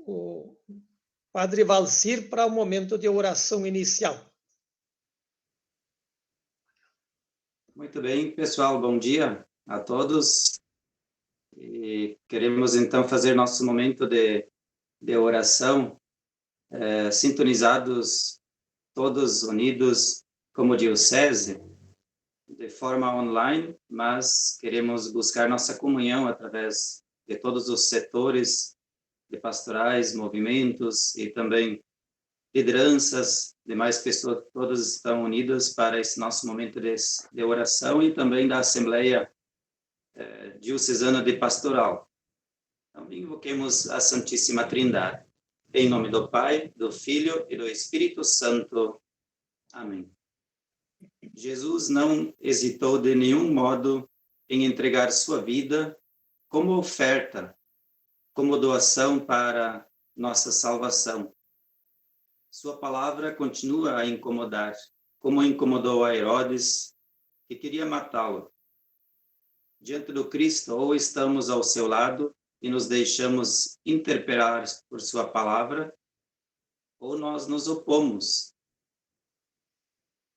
o Padre Valcir para o momento de oração inicial. Muito bem, pessoal, bom dia a todos. E queremos então fazer nosso momento de oração, sintonizados, todos unidos como diocese, de forma online, mas queremos buscar nossa comunhão através de todos os setores de pastorais, movimentos e também lideranças, demais pessoas, todas estão unidas para esse nosso momento de oração e também da Assembleia Diocesana de Pastoral. Então, invoquemos a Santíssima Trindade. Em nome do Pai, do Filho e do Espírito Santo. Amém. Jesus não hesitou de nenhum modo em entregar sua vida como oferta, como doação para nossa salvação. Sua palavra continua a incomodar, como incomodou a Herodes, que queria matá-lo. Diante do Cristo, ou estamos ao seu lado e nos deixamos interpelar por sua palavra, ou nós nos opomos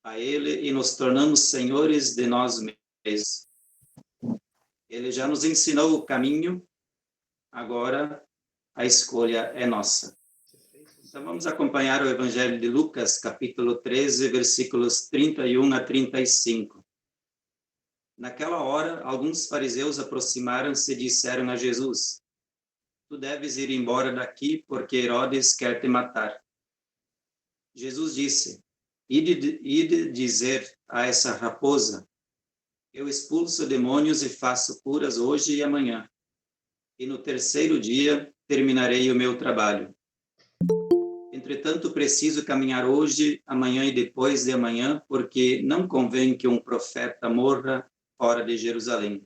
a ele e nos tornamos senhores de nós mesmos. Ele já nos ensinou o caminho, agora a escolha é nossa. Então vamos acompanhar o Evangelho de Lucas, capítulo 13, versículos 31 a 35. Naquela hora, alguns fariseus aproximaram-se e disseram a Jesus: Tu deves ir embora daqui, porque Herodes quer te matar. Jesus disse: Ide dizer a essa raposa: Eu expulso demônios e faço curas hoje e amanhã, e no terceiro dia terminarei o meu trabalho. Entretanto, preciso caminhar hoje, amanhã e depois de amanhã, porque não convém que um profeta morra fora de Jerusalém.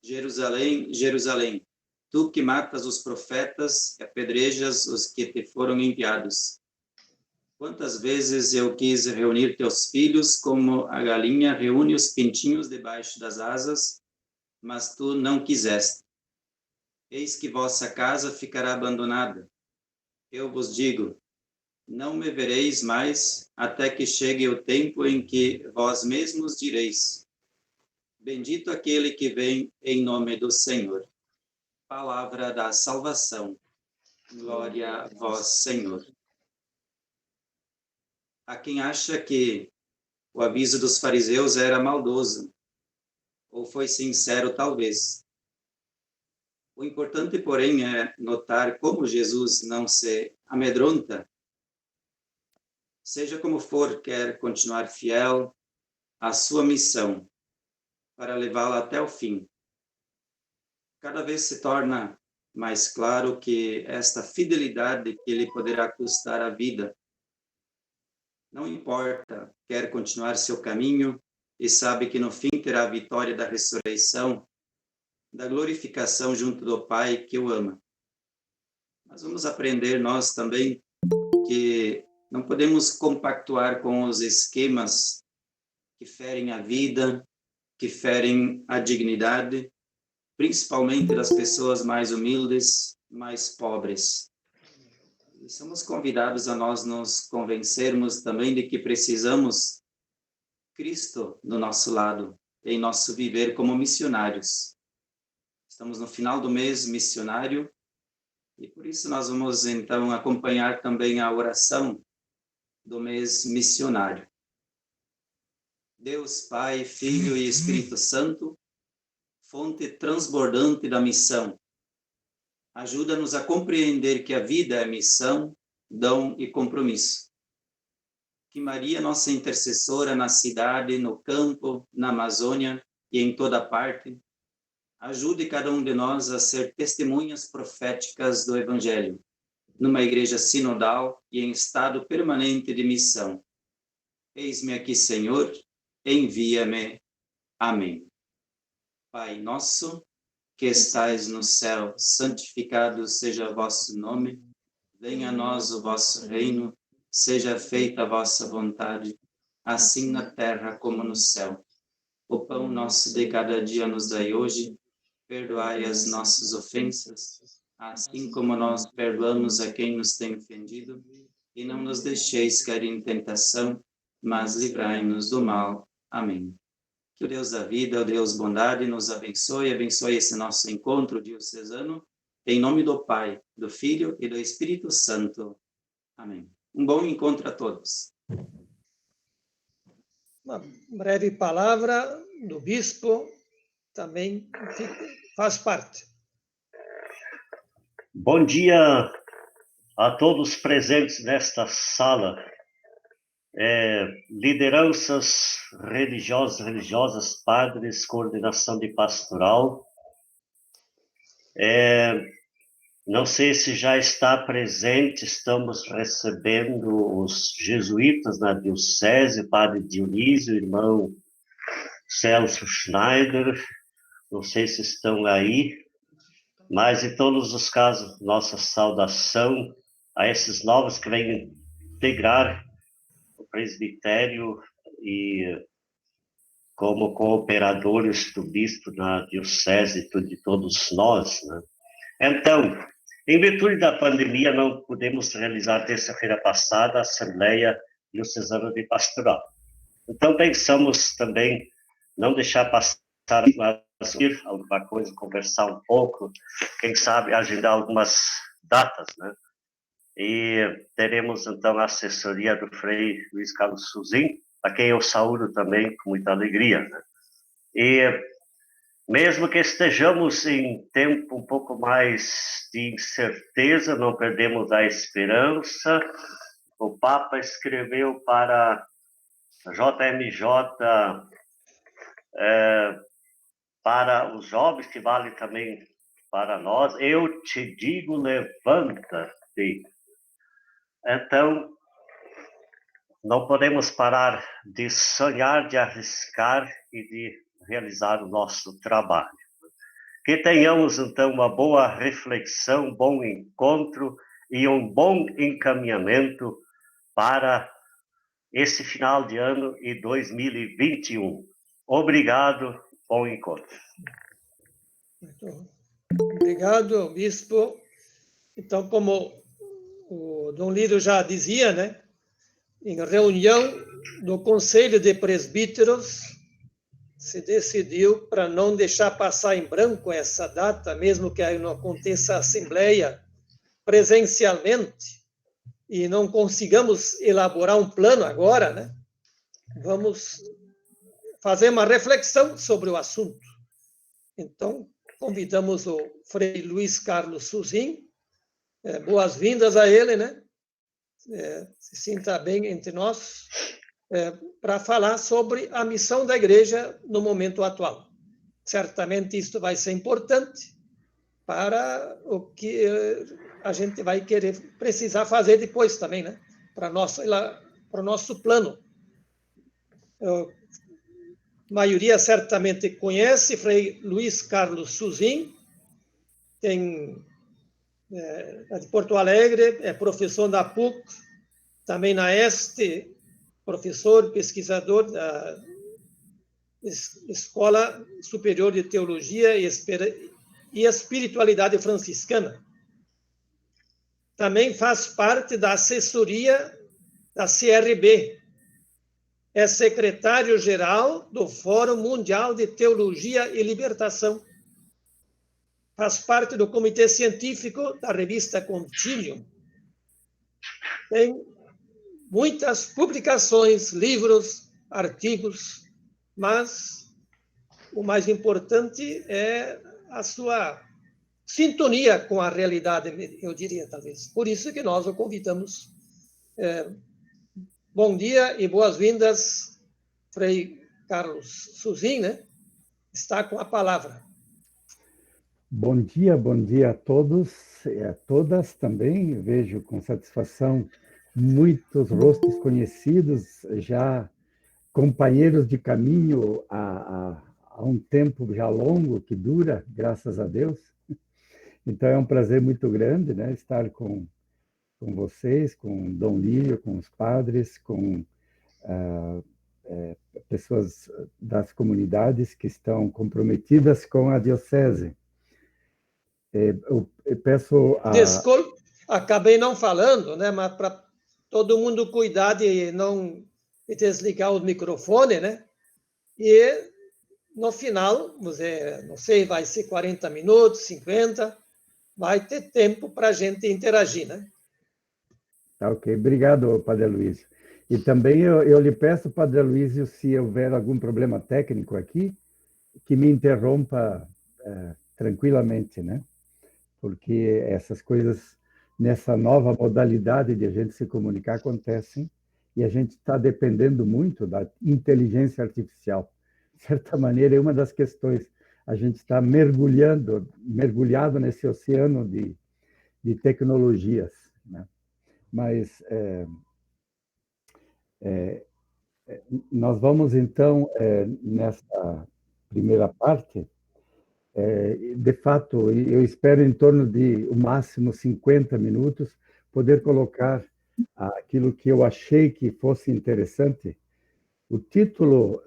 Jerusalém, Jerusalém, tu que matas os profetas e apedrejas os que te foram enviados. Quantas vezes eu quis reunir teus filhos como a galinha reúne os pintinhos debaixo das asas, mas tu não quiseste. Eis que vossa casa ficará abandonada. Eu vos digo, não me vereis mais até que chegue o tempo em que vós mesmos direis: Bendito aquele que vem em nome do Senhor. Palavra da salvação. Glória a vós, Senhor. Há quem acha que o aviso dos fariseus era maldoso, ou foi sincero, talvez. O importante, porém, é notar como Jesus não se amedronta. Seja como for, quer continuar fiel à sua missão, para levá-la até o fim. Cada vez se torna mais claro que esta fidelidade que lhe poderá custar a vida. Não importa, quer continuar seu caminho e sabe que no fim terá a vitória da ressurreição, da glorificação junto do Pai que o ama. Mas vamos aprender nós também que não podemos compactuar com os esquemas que ferem a vida, que ferem a dignidade, principalmente das pessoas mais humildes, mais pobres. E somos convidados a nós nos convencermos também de que precisamos Cristo do nosso lado, em nosso viver como missionários. Estamos no final do mês missionário e por isso nós vamos então acompanhar também a oração do mês missionário. Deus, Pai, Filho e Espírito Santo, fonte transbordante da missão, ajuda-nos a compreender que a vida é missão, dom e compromisso. Que Maria, nossa intercessora na cidade, no campo, na Amazônia e em toda parte, ajude cada um de nós a ser testemunhas proféticas do Evangelho, numa igreja sinodal e em estado permanente de missão. Eis-me aqui, Senhor, envia-me. Amém. Pai nosso, que estais no céu, santificado seja o vosso nome. Venha a nós o vosso reino, seja feita a vossa vontade, assim na terra como no céu. O pão nosso de cada dia nos dai hoje, perdoai as nossas ofensas, assim como nós perdoamos a quem nos tem ofendido, e não nos deixeis cair em tentação, mas livrai-nos do mal. Amém. Que o Deus da vida, o Deus bondade, nos abençoe esse nosso encontro diocesano, em nome do Pai, do Filho e do Espírito Santo. Amém. Um bom encontro a todos. Uma breve palavra do bispo também faz parte. Bom dia a todos presentes nesta sala, lideranças religiosas, padres, coordenação de pastoral. Não sei se já está presente, estamos recebendo os jesuítas na diocese, padre Dionísio, irmão Celso Schneider, não sei se estão aí, mas em todos os casos, nossa saudação a esses novos que vêm integrar o presbitério e como cooperadores do bispo na diocese de todos nós, né? Então, em virtude da pandemia, não pudemos realizar terça-feira passada a Assembleia Diocesana de Pastoral. Então, pensamos também não deixar passar, mas ir alguma coisa, conversar um pouco, quem sabe agendar algumas datas, né? E teremos, então, a assessoria do Frei Luiz Carlos Suzin, a quem eu saúdo também com muita alegria, né? E mesmo que estejamos em tempo um pouco mais de incerteza, não perdemos a esperança. O Papa escreveu para a JMJ, para os jovens, que vale também para nós, eu te digo, levanta-te. Então, não podemos parar de sonhar, de arriscar e de realizar o nosso trabalho. Que tenhamos, então, uma boa reflexão, um bom encontro e um bom encaminhamento para esse final de ano e 2021. Obrigado, bom encontro. Muito obrigado, bispo. Então, como o Dom Lírio já dizia, né, em reunião do Conselho de Presbíteros, se decidiu para não deixar passar em branco essa data, mesmo que não aconteça a Assembleia presencialmente, e não consigamos elaborar um plano agora, né? Vamos fazer uma reflexão sobre o assunto. Então, convidamos o Frei Luiz Carlos Suzin, boas-vindas a ele, né? Se sinta bem entre nós, para falar sobre a missão da igreja no momento atual. Certamente isto vai ser importante para o que a gente vai precisar fazer depois também, né? Para o nosso plano. A maioria certamente conhece Frei Luiz Carlos Suzin, é de Porto Alegre, é professor da PUC, também na ESTE, professor, pesquisador da Escola Superior de Teologia e Espiritualidade Franciscana. Também faz parte da assessoria da CRB. É secretário-geral do Fórum Mundial de Teologia e Libertação. Faz parte do comitê científico da revista Continuum. Tem muitas publicações, livros, artigos, mas o mais importante é a sua sintonia com a realidade, eu diria, talvez. Por isso que nós o convidamos. Bom dia e boas-vindas, Frei Carlos Suzin, né? Está com a palavra. Bom dia a todos e a todas também. Vejo com satisfação muitos rostos conhecidos, já companheiros de caminho há um tempo já longo, que dura, graças a Deus. Então é um prazer muito grande, né, estar com vocês, com Dom Lírio, com os padres, com pessoas das comunidades que estão comprometidas com a diocese. Eu peço a... Desculpe, acabei não falando, né? Mas para todo mundo cuidar de não desligar o microfone, né? E no final, você, não sei, vai ser 40 minutos, 50, vai ter tempo para a gente interagir, né? Tá, ok. Obrigado, Padre Luiz. E também eu lhe peço, Padre Luiz, se houver algum problema técnico aqui, que me interrompa tranquilamente, né? Porque essas coisas, nessa nova modalidade de a gente se comunicar, acontecem e a gente está dependendo muito da inteligência artificial. De certa maneira, é uma das questões. A gente está mergulhado nesse oceano de tecnologias, né? Mas nós vamos, então, nessa primeira parte, de fato, eu espero em torno de, o máximo, 50 minutos, poder colocar aquilo que eu achei que fosse interessante. O título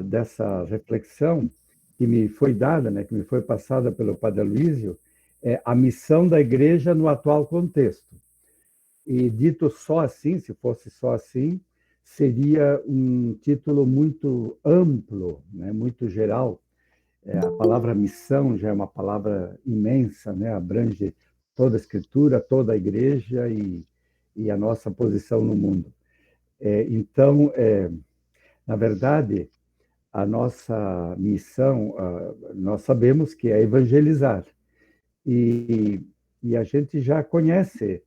dessa reflexão que me foi dada, né, que me foi passada pelo Padre Aloísio, é A Missão da Igreja no Atual Contexto. E dito só assim, se fosse só assim, seria um título muito amplo, né, muito geral. A palavra missão já é uma palavra imensa, né, abrange toda a Escritura, toda a Igreja e a nossa posição no mundo. Então, na verdade, a nossa missão, nós sabemos que é evangelizar. E a gente já conhece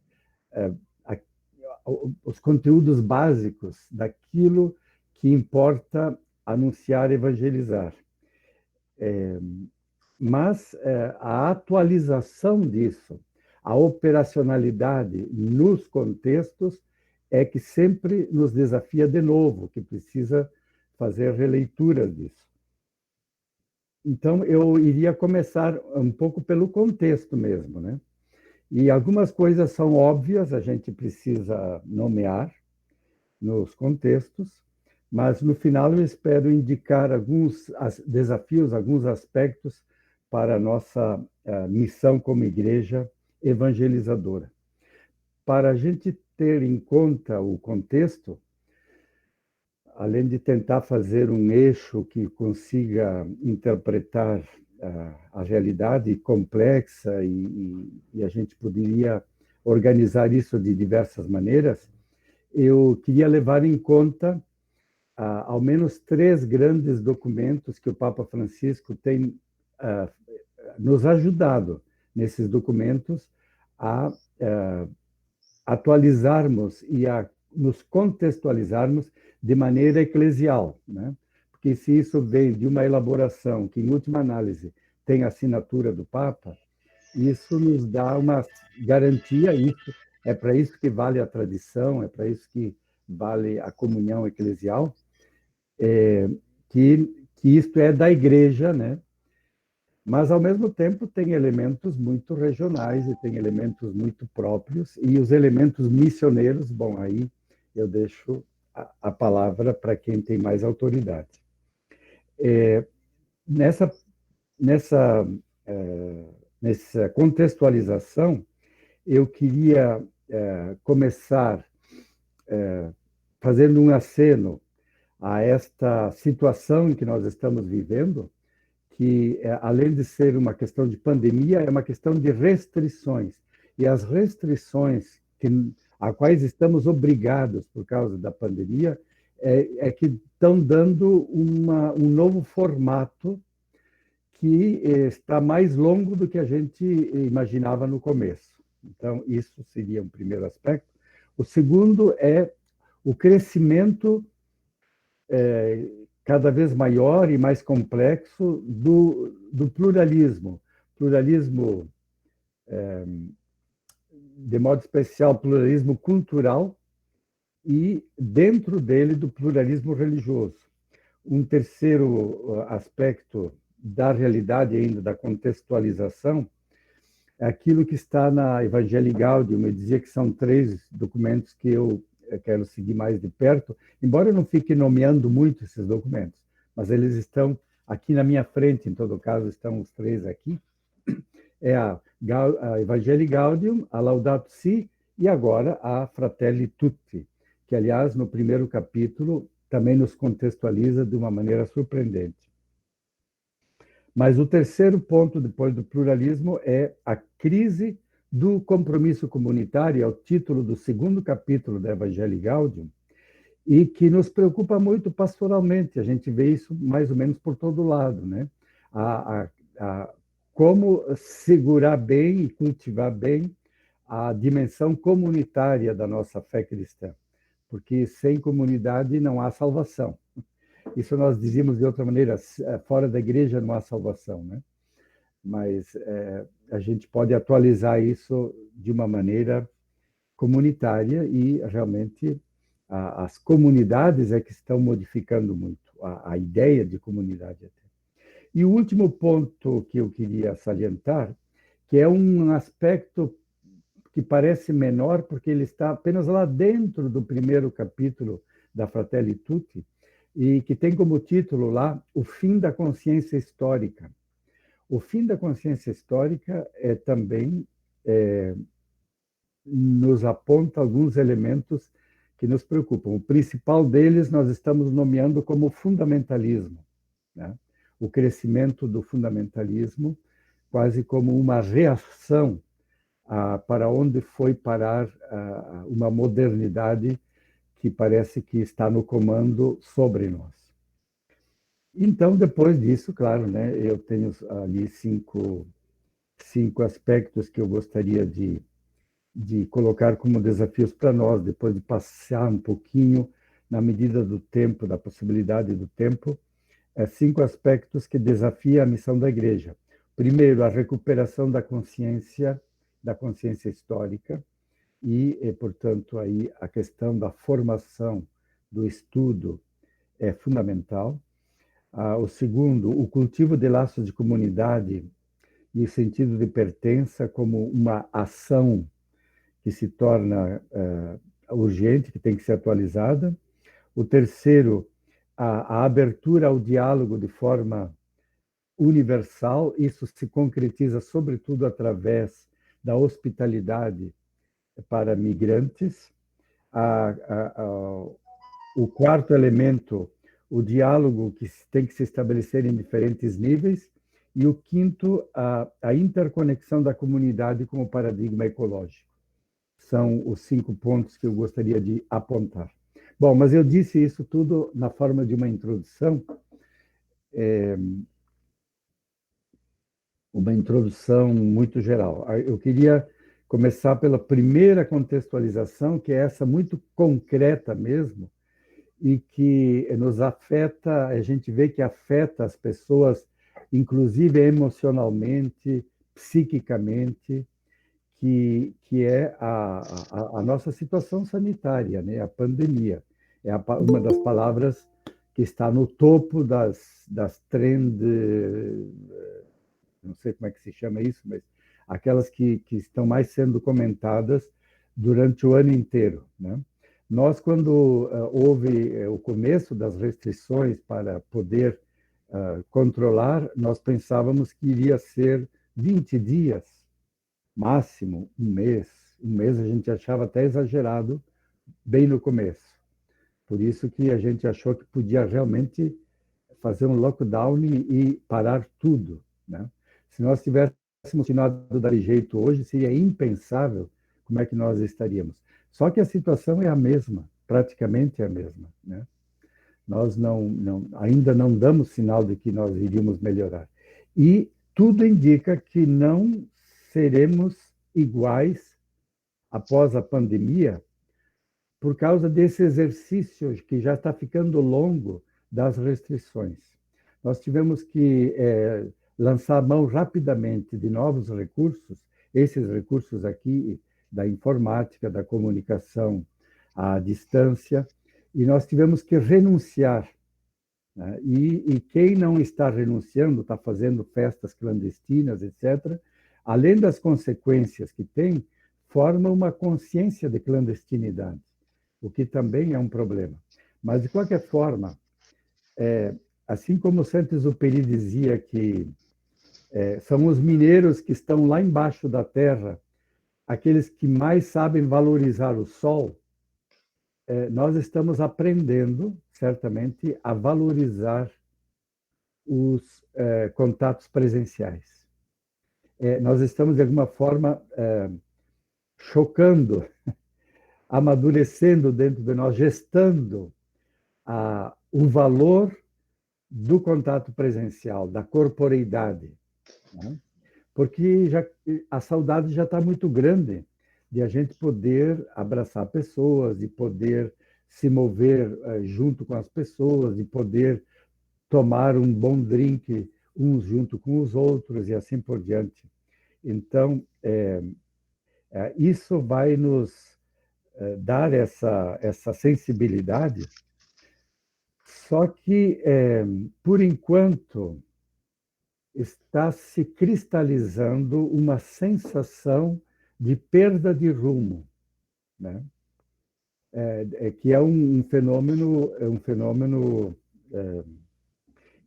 os conteúdos básicos daquilo que importa anunciar e evangelizar. Mas a atualização disso, a operacionalidade nos contextos, é que sempre nos desafia de novo, que precisa fazer releituras disso. Então, eu iria começar um pouco pelo contexto mesmo, né? E algumas coisas são óbvias, a gente precisa nomear nos contextos, mas no final eu espero indicar alguns desafios, alguns aspectos para a nossa missão como igreja evangelizadora. Para a gente ter em conta o contexto, além de tentar fazer um eixo que consiga interpretar a realidade complexa e a gente poderia organizar isso de diversas maneiras, eu queria levar em conta ao menos 3 grandes documentos que o Papa Francisco tem nos ajudado nesses documentos a atualizarmos e a nos contextualizarmos de maneira eclesial, né? Porque se isso vem de uma elaboração que, em última análise, tem a assinatura do Papa, isso nos dá uma garantia, isso é para isso que vale a tradição, é para isso que vale a comunhão eclesial, que isto é da igreja, né? Mas, ao mesmo tempo, tem elementos muito regionais e tem elementos muito próprios, e os elementos missioneiros, bom, aí eu deixo a palavra para quem tem mais autoridade. Nessa contextualização, eu queria começar fazendo um aceno a esta situação em que nós estamos vivendo, que, além de ser uma questão de pandemia, é uma questão de restrições. E as restrições a quais estamos obrigados por causa da pandemia é que estão dando um novo formato que está mais longo do que a gente imaginava no começo. Então, isso seria um primeiro aspecto. O segundo é o crescimento cada vez maior e mais complexo do pluralismo. Pluralismo, de modo especial, pluralismo cultural e, dentro dele, do pluralismo religioso. Um terceiro aspecto da realidade ainda, da contextualização, é aquilo que está na Evangelii Gaudium. Eu dizia que são 3 documentos que eu quero seguir mais de perto, embora eu não fique nomeando muito esses documentos, mas eles estão aqui na minha frente, em todo caso, estão os 3 aqui. é a Evangelii Gaudium, a Laudato Si e agora a Fratelli Tutti, que, aliás, no primeiro capítulo também nos contextualiza de uma maneira surpreendente. Mas o terceiro ponto, depois do pluralismo, é a crise do compromisso comunitário, é o título do segundo capítulo da Evangelii Gaudium, e que nos preocupa muito pastoralmente. A gente vê isso mais ou menos por todo lado, né? Como segurar bem e cultivar bem a dimensão comunitária da nossa fé cristã, porque sem comunidade não há salvação. Isso nós dizíamos de outra maneira, fora da igreja não há salvação, né? Mas a gente pode atualizar isso de uma maneira comunitária e realmente as comunidades é que estão modificando muito a ideia de comunidade até. E o último ponto que eu queria salientar, que é um aspecto que parece menor, porque ele está apenas lá dentro do primeiro capítulo da Fratelli Tutti, e que tem como título lá o fim da consciência histórica. O fim da consciência histórica também nos aponta alguns elementos que nos preocupam. O principal deles nós estamos nomeando como fundamentalismo, né? O crescimento do fundamentalismo, quase como uma reação para onde foi parar uma modernidade que parece que está no comando sobre nós. Então, depois disso, claro, né, eu tenho ali cinco aspectos que eu gostaria de colocar como desafios para nós, depois de passar um pouquinho, na medida do tempo, da possibilidade do tempo, 5 aspectos que desafiam a missão da igreja. Primeiro, a recuperação da consciência histórica e, portanto, aí a questão da formação, do estudo é fundamental. O segundo, o cultivo de laços de comunidade e o sentido de pertença como uma ação que se torna urgente, que tem que ser atualizada. O terceiro, a abertura ao diálogo de forma universal, isso se concretiza sobretudo através da hospitalidade para migrantes. O quarto elemento, o diálogo que tem que se estabelecer em diferentes níveis. E o quinto, a interconexão da comunidade com o paradigma ecológico. São os 5 pontos que eu gostaria de apontar. Bom, mas eu disse isso tudo na forma de uma introdução, uma introdução muito geral. Eu queria começar pela primeira contextualização, que é essa muito concreta mesmo, e que nos afeta, a gente vê que afeta as pessoas, inclusive emocionalmente, psiquicamente, que é a nossa situação sanitária, né? A pandemia. É uma das palavras que está no topo das trend, não sei como é que se chama isso, mas aquelas que estão mais sendo comentadas durante o ano inteiro, né? Nós, quando houve o começo das restrições para poder controlar, nós pensávamos que iria ser 20 dias, máximo um mês. Um mês a gente achava até exagerado, bem no começo. Por isso que a gente achou que podia realmente fazer um lockdown e parar tudo, né? Se nós tivéssemos continuado daquele jeito hoje, seria impensável como é que nós estaríamos. Só que a situação é a mesma, praticamente é a mesma, né? Nós ainda não damos sinal de que nós iríamos melhorar. E tudo indica que não seremos iguais após a pandemia por causa desse exercício que já está ficando longo das restrições. Nós tivemos que lançar mão rapidamente de novos recursos, esses recursos aqui da informática, da comunicação à distância, e nós tivemos que renunciar, né? E quem não está renunciando, está fazendo festas clandestinas, etc., além das consequências que tem, forma uma consciência de clandestinidade, o que também é um problema. Mas, de qualquer forma, assim como Saint-Exupéry dizia que São os mineiros que estão lá embaixo da terra, aqueles que mais sabem valorizar o sol. Nós estamos aprendendo, certamente, a valorizar os contatos presenciais. Nós estamos, de alguma forma, chocando, amadurecendo dentro de nós, gestando o valor do contato presencial, da corporeidade, né? Porque a saudade já está muito grande de a gente poder abraçar pessoas, de poder se mover junto com as pessoas, de poder tomar um bom drink uns junto com os outros e assim por diante. Então, isso vai nos dar essa sensibilidade, só que, por enquanto, está se cristalizando uma sensação de perda de rumo, né? Que é um fenômeno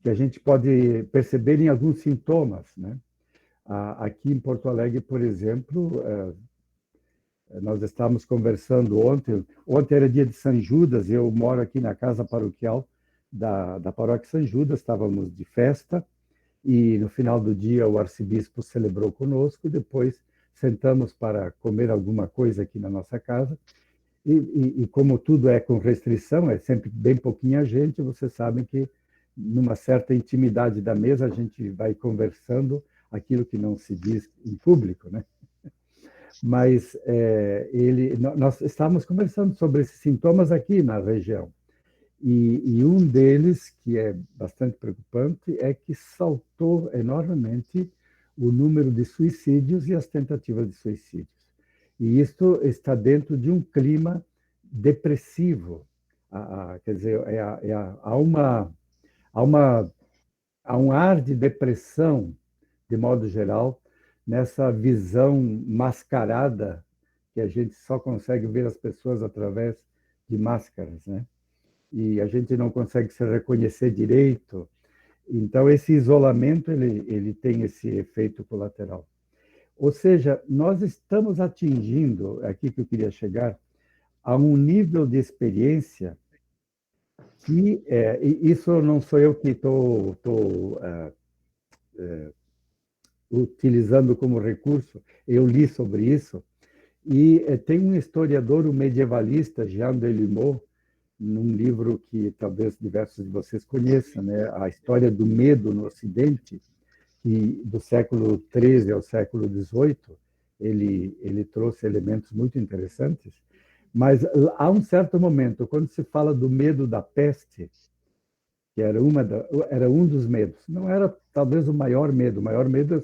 que a gente pode perceber em alguns sintomas, né? Aqui em Porto Alegre, por exemplo, nós estávamos conversando ontem era dia de São Judas, eu moro aqui na casa paroquial da paróquia São Judas, estávamos de festa, e no final do dia o arcebispo celebrou conosco, depois sentamos para comer alguma coisa aqui na nossa casa, e como tudo é com restrição, é sempre bem pouquinha gente, vocês sabem que numa certa intimidade da mesa a gente vai conversando aquilo que não se diz em público, né? Mas nós estávamos conversando sobre esses sintomas aqui na região. E um deles, que é bastante preocupante, é que saltou enormemente o número de suicídios e as tentativas de suicídios. E isto está dentro de um clima depressivo. Quer dizer, há um ar de depressão, de modo geral, nessa visão mascarada que a gente só consegue ver as pessoas através de máscaras, né? E a gente não consegue se reconhecer direito. Então, esse isolamento, ele tem esse efeito colateral. Ou seja, nós estamos atingindo, aqui que eu queria chegar, a um nível de experiência que, isso não sou eu que estou utilizando como recurso, eu li sobre isso, e tem um historiador, um medievalista, Jean Delumeau, num livro que talvez diversos de vocês conheçam, né? A História do Medo no Ocidente, que do século XIII ao século XVIII, ele trouxe elementos muito interessantes, mas há um certo momento, quando se fala do medo da peste, que era um dos medos, não era talvez o maior medo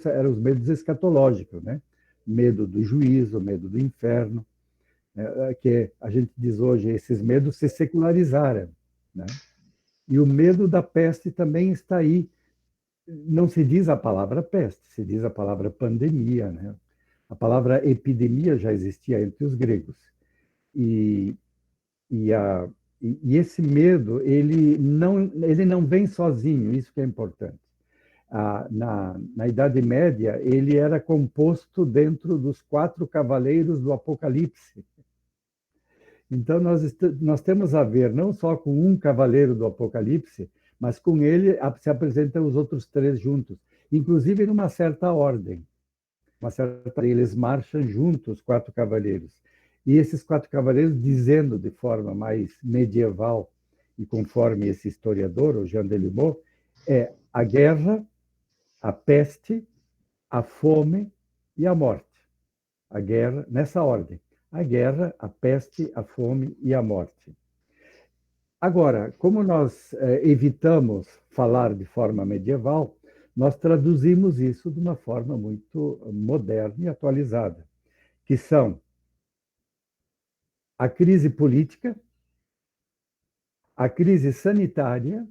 eram os medos escatológicos, né? Medo do juízo, medo do inferno, que a gente diz hoje, esses medos se secularizaram, né? E o medo da peste também está aí. Não se diz a palavra peste, se diz a palavra pandemia, né? A palavra epidemia já existia entre os gregos. E esse medo, ele não vem sozinho, isso que é importante. Na Idade Média, ele era composto dentro dos 4 cavaleiros do Apocalipse. Então, nós temos a ver não só com um cavaleiro do Apocalipse, mas com ele se apresentam os outros 3 juntos, inclusive numa certa ordem. Eles marcham juntos, 4 cavaleiros. E esses 4 cavaleiros, dizendo de forma mais medieval, e conforme esse historiador, o Jean Delumeau, é a guerra, a peste, a fome e a morte. A guerra, nessa ordem. A guerra, a peste, a fome e a morte. Agora, como nós evitamos falar de forma medieval, nós traduzimos isso de uma forma muito moderna e atualizada, que são a crise política, a crise sanitária,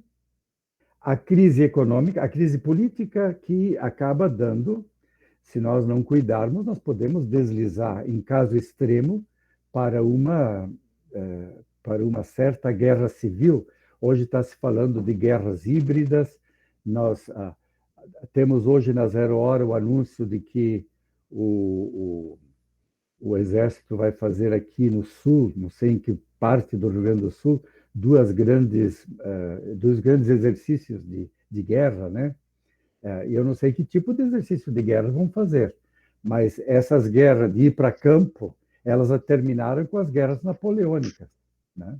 a crise econômica, a crise política que acaba dando, se nós não cuidarmos, nós podemos deslizar, em caso extremo, para uma certa guerra civil. Hoje está se falando de guerras híbridas. Temos hoje na Zero Hora o anúncio de que o Exército vai fazer aqui no Sul, não sei em que parte do Rio Grande do Sul, dois grandes exercícios de guerra, né? E eu não sei que tipo de exercício de guerra vão fazer, mas essas guerras de ir para campo, elas terminaram com as guerras napoleônicas, né?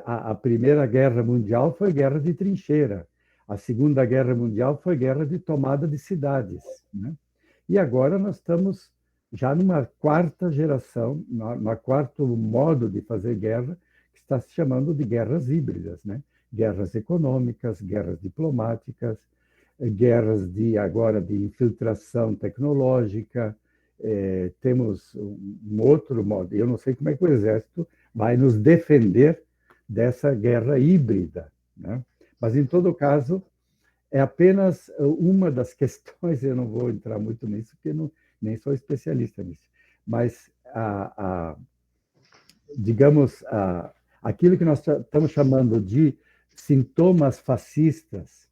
A Primeira Guerra Mundial foi guerra de trincheira, a Segunda Guerra Mundial foi guerra de tomada de cidades, né? E agora nós estamos já numa quarta geração, numa quarto modo de fazer guerra, que está se chamando de guerras híbridas, né? Guerras econômicas, guerras diplomáticas, guerras agora de infiltração tecnológica. Temos um outro modo. Eu não sei como é que o Exército vai nos defender dessa guerra híbrida, né? Mas, em todo caso, é apenas uma das questões, eu não vou entrar muito nisso, porque nem sou especialista nisso, mas, digamos, aquilo que nós estamos chamando de sintomas fascistas,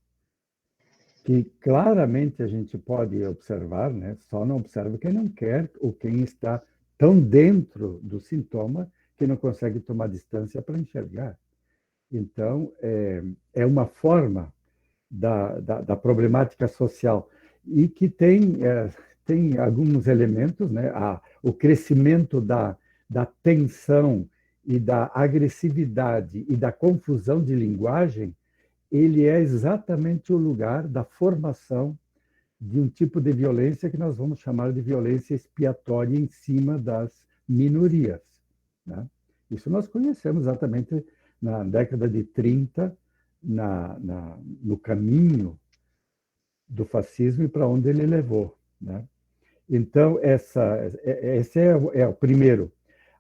que claramente a gente pode observar, né? Só não observa quem não quer ou quem está tão dentro do sintoma que não consegue tomar distância para enxergar. Então, é uma forma da problemática social e que tem alguns elementos, né? O crescimento da tensão e da agressividade e da confusão de linguagem, ele é exatamente o lugar da formação de um tipo de violência que nós vamos chamar de violência expiatória em cima das minorias, né? Isso nós conhecemos exatamente na década de 30, no caminho do fascismo e para onde ele levou, né? Então, esse é o primeiro.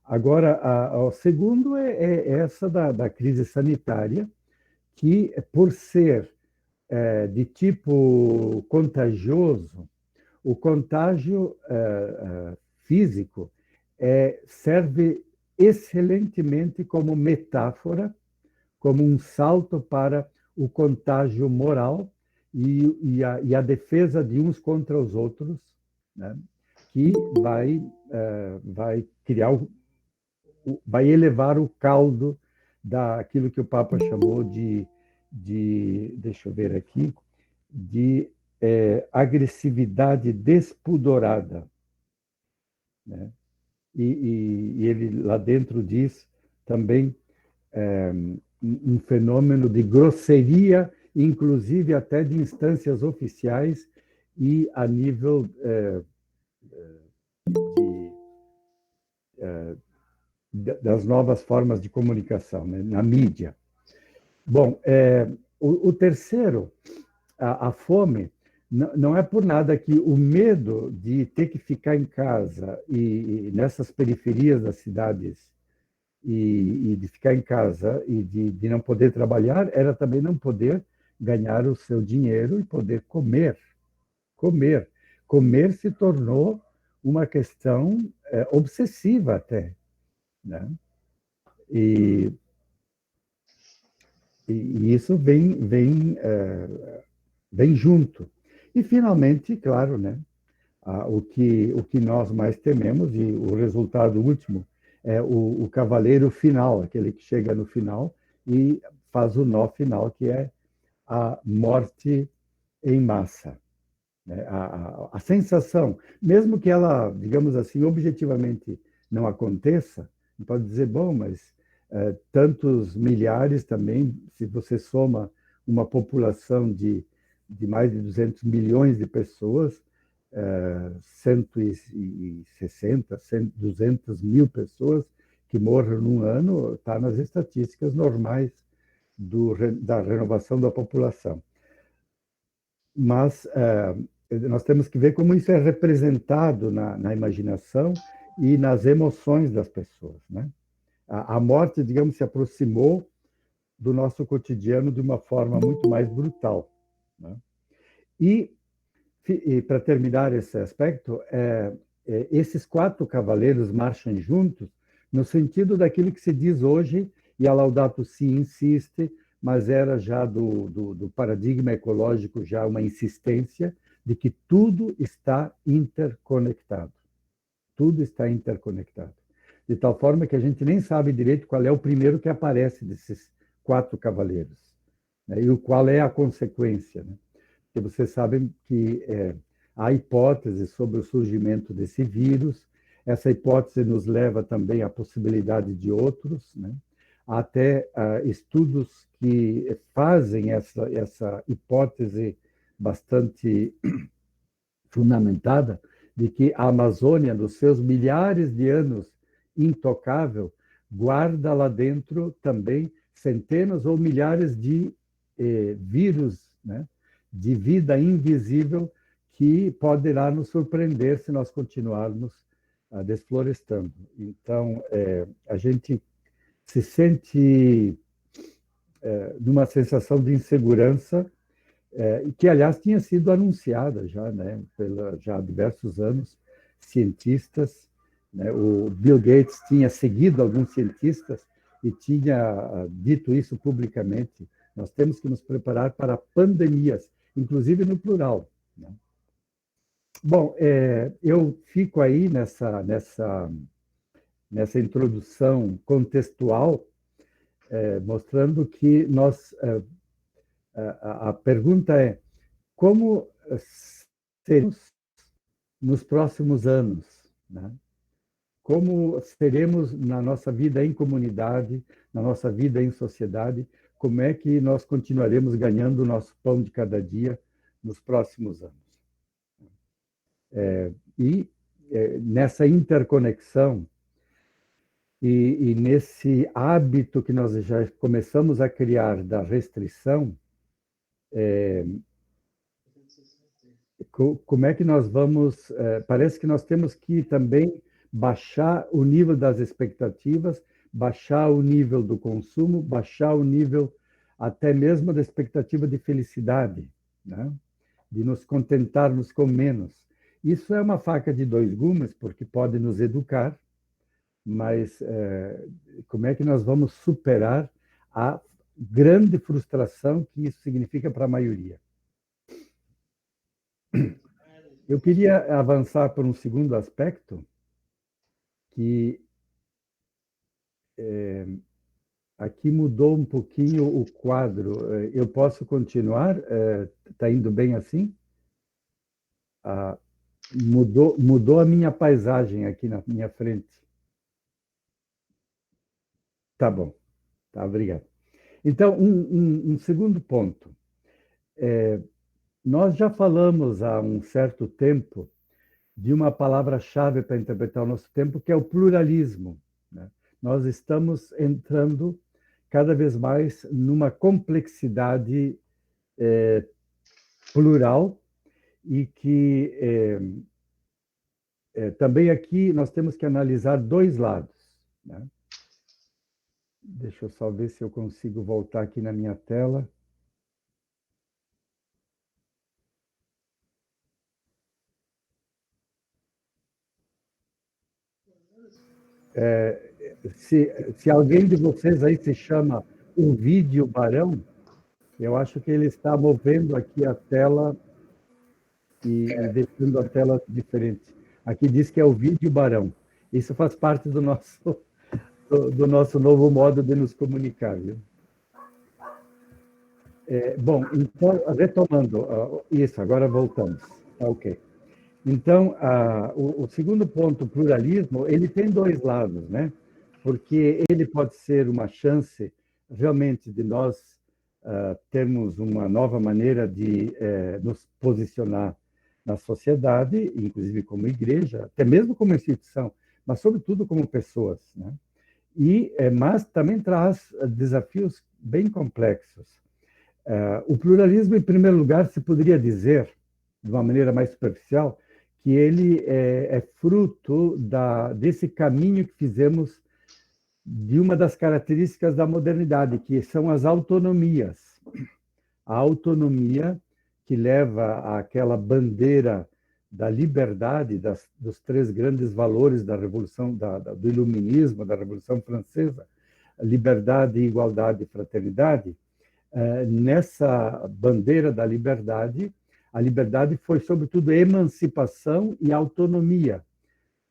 Agora, o segundo é essa da crise sanitária, que, por ser de tipo contagioso, o contágio físico serve excelentemente como metáfora, como um salto para o contágio moral e a defesa de uns contra os outros, né? Que vai criar, vai elevar o caldo daquilo que o Papa chamou de deixa eu ver aqui, de agressividade despudorada, né? E ele lá dentro diz também um fenômeno de grosseria, inclusive até de instâncias oficiais e a nível das novas formas de comunicação, né, na mídia. Bom, o terceiro, a fome, não é por nada que o medo de ter que ficar em casa e nessas periferias das cidades e de ficar em casa e de não poder trabalhar era também não poder ganhar o seu dinheiro e poder comer. Comer se tornou uma questão obsessiva até, né? E isso vem junto. E, finalmente, claro, né, o que nós mais tememos, e o resultado último, é o cavaleiro final, aquele que chega no final e faz o nó final, que é a morte em massa, né? A sensação, mesmo que ela, digamos assim, objetivamente não aconteça, pode dizer, bom, mas tantos milhares também, se você soma uma população de mais de 200 milhões de pessoas, 160, 200 mil pessoas que morram num ano, está nas estatísticas normais da renovação da população. Mas nós temos que ver como isso é representado na imaginação e nas emoções das pessoas, né? A morte, digamos, se aproximou do nosso cotidiano de uma forma muito mais brutal, né? E para terminar esse aspecto, esses 4 cavaleiros marcham juntos no sentido daquilo que se diz hoje, e a Laudato Si insiste, mas era já do paradigma ecológico já uma insistência de que tudo está interconectado. Tudo está interconectado. De tal forma que a gente nem sabe direito qual é o primeiro que aparece desses 4 cavaleiros, né? E qual é a consequência, né? Porque vocês sabem que há hipóteses sobre o surgimento desse vírus. Essa hipótese nos leva também à possibilidade de outros, né? Até estudos que fazem essa hipótese bastante fundamentada de que a Amazônia, nos seus milhares de anos intocável, guarda lá dentro também centenas ou milhares de vírus, né, de vida invisível que poderá nos surpreender se nós continuarmos desflorestando. Então, a gente se sente numa sensação de insegurança, que, aliás, tinha sido anunciada já, né, já há diversos anos, cientistas, né, o Bill Gates tinha seguido alguns cientistas e tinha dito isso publicamente. Nós temos que nos preparar para pandemias, inclusive no plural, né? Bom, eu fico aí nessa introdução contextual, mostrando que nós... a pergunta é: como seremos nos próximos anos, né? Como seremos na nossa vida em comunidade, na nossa vida em sociedade? Como é que nós continuaremos ganhando o nosso pão de cada dia nos próximos anos? Nessa interconexão e nesse hábito que nós já começamos a criar da restrição, como é que nós vamos... parece que nós temos que também baixar o nível das expectativas, baixar o nível do consumo, baixar o nível até mesmo da expectativa de felicidade, né? De nos contentarmos com menos. Isso é uma faca de 2 gumes, porque pode nos educar, mas como é que nós vamos superar a grande frustração que isso significa para a maioria? Eu queria avançar por um segundo aspecto, que aqui mudou um pouquinho o quadro. Eu posso continuar? Está indo bem assim? Mudou a minha paisagem aqui na minha frente. Tá bom, tá, obrigado. Então, um segundo ponto. Nós já falamos há um certo tempo de uma palavra-chave para interpretar o nosso tempo, que é o pluralismo, né? Nós estamos entrando cada vez mais numa complexidade plural e que também aqui nós temos que analisar 2 lados, né? Deixa eu só ver se eu consigo voltar aqui na minha tela. Se alguém de vocês aí se chama o Vídeo Barão, eu acho que ele está movendo aqui a tela e deixando a tela diferente. Aqui diz que é o Vídeo Barão. Isso faz parte do nosso novo modo de nos comunicar, viu? Bom, então, retomando, isso, agora voltamos. Ok. Então, o segundo ponto, o pluralismo, ele tem 2 lados, né? Porque ele pode ser uma chance realmente de nós termos uma nova maneira de nos posicionar na sociedade, inclusive como igreja, até mesmo como instituição, mas sobretudo como pessoas, né? Mas também traz desafios bem complexos. O pluralismo, em primeiro lugar, se poderia dizer, de uma maneira mais superficial, que ele é fruto desse caminho que fizemos de uma das características da modernidade, que são as autonomias. A autonomia que leva àquela bandeira da liberdade, dos 3 grandes valores da Revolução, do Iluminismo, da Revolução Francesa, liberdade, igualdade e fraternidade, nessa bandeira da liberdade, a liberdade foi, sobretudo, emancipação e autonomia,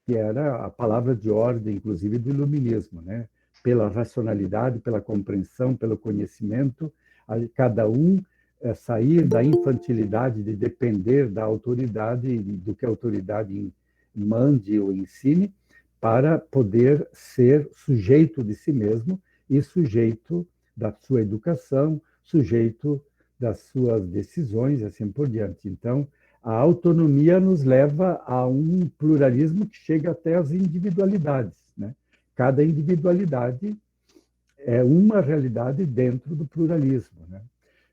que era a palavra de ordem, inclusive, do iluminismo, né? Pela racionalidade, pela compreensão, pelo conhecimento, cada um sair da infantilidade de depender da autoridade, do que a autoridade mande ou ensine, para poder ser sujeito de si mesmo e sujeito da sua educação, sujeito das suas decisões e assim por diante. Então, a autonomia nos leva a um pluralismo que chega até as individualidades, né? Cada individualidade é uma realidade dentro do pluralismo, né?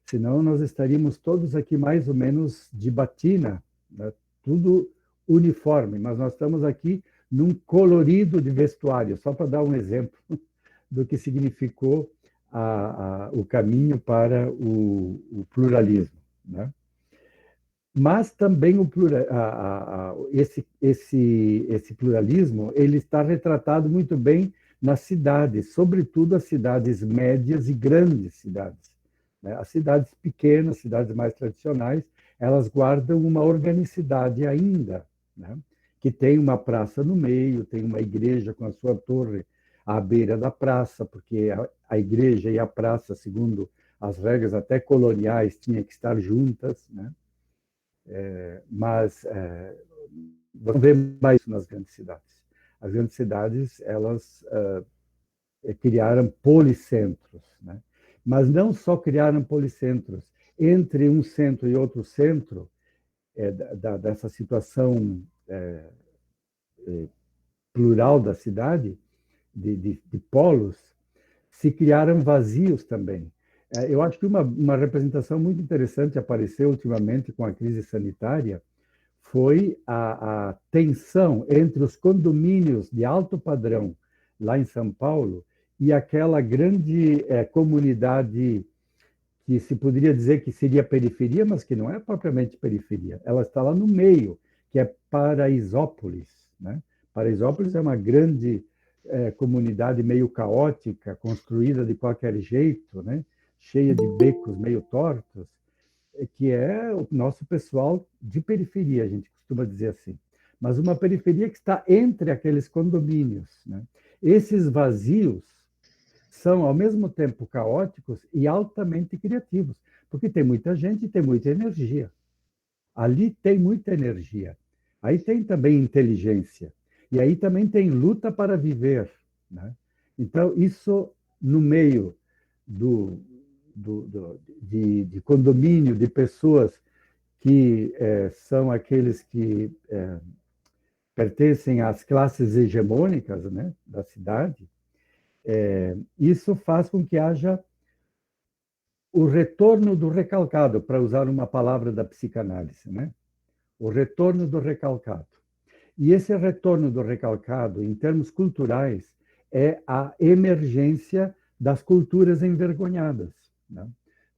Senão nós estaríamos todos aqui mais ou menos de batina, né? Tudo uniforme, mas nós estamos aqui num colorido de vestuário, só para dar um exemplo do que significou o caminho para o pluralismo, né? Mas também esse pluralismo ele está retratado muito bem nas cidades, sobretudo as cidades médias e grandes cidades, né? As cidades pequenas, cidades mais tradicionais, elas guardam uma organicidade ainda, né? Que tem uma praça no meio, tem uma igreja com a sua torre à beira da praça, porque a igreja e a praça, segundo as regras até coloniais, tinham que estar juntas, né? Mas não vê mais isso nas grandes cidades. As grandes cidades, elas criaram policentros, né? Mas não só criaram policentros. Entre um centro e outro centro, dessa situação plural da cidade, de polos, se criaram vazios também. Eu acho que uma representação muito interessante apareceu ultimamente com a crise sanitária, foi a tensão entre os condomínios de alto padrão lá em São Paulo e aquela grande comunidade que se poderia dizer que seria periferia, mas que não é propriamente periferia. Ela está lá no meio, que é Paraisópolis, né? Paraisópolis é uma grande comunidade meio caótica, construída de qualquer jeito, né? Cheia de becos meio tortos, que é o nosso pessoal de periferia, a gente costuma dizer assim. Mas uma periferia que está entre aqueles condomínios, né? Esses vazios são, ao mesmo tempo, caóticos e altamente criativos, porque tem muita gente e tem muita energia. Ali tem muita energia. Aí tem também inteligência. E aí também tem luta para viver, né? Então, isso no meio de condomínio, de pessoas que são aqueles que pertencem às classes hegemônicas, né, da cidade, isso faz com que haja o retorno do recalcado, para usar uma palavra da psicanálise, né? O retorno do recalcado. E esse retorno do recalcado, em termos culturais, é a emergência das culturas envergonhadas, né?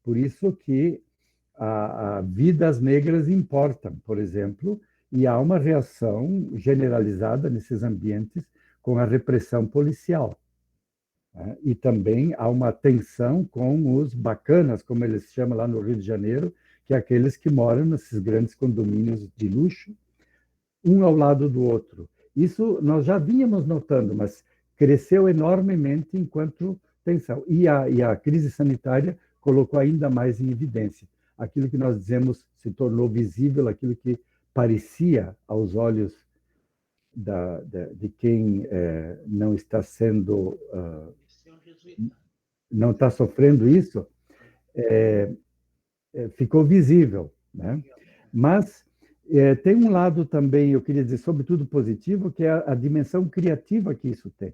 Por isso que a vidas negras importam, por exemplo, e há uma reação generalizada nesses ambientes com a repressão policial, né? E também há uma tensão com os bacanas, como eles chamam lá no Rio de Janeiro, que é aqueles que moram nesses grandes condomínios de luxo, um ao lado do outro. Isso nós já vínhamos notando, mas cresceu enormemente enquanto tensão. E a crise sanitária colocou ainda mais em evidência. Aquilo que nós dizemos se tornou visível, aquilo que parecia aos olhos de quem não está sendo, não está sofrendo isso, ficou visível, né? Mas tem um lado também, eu queria dizer, sobretudo positivo, que é a dimensão criativa que isso tem.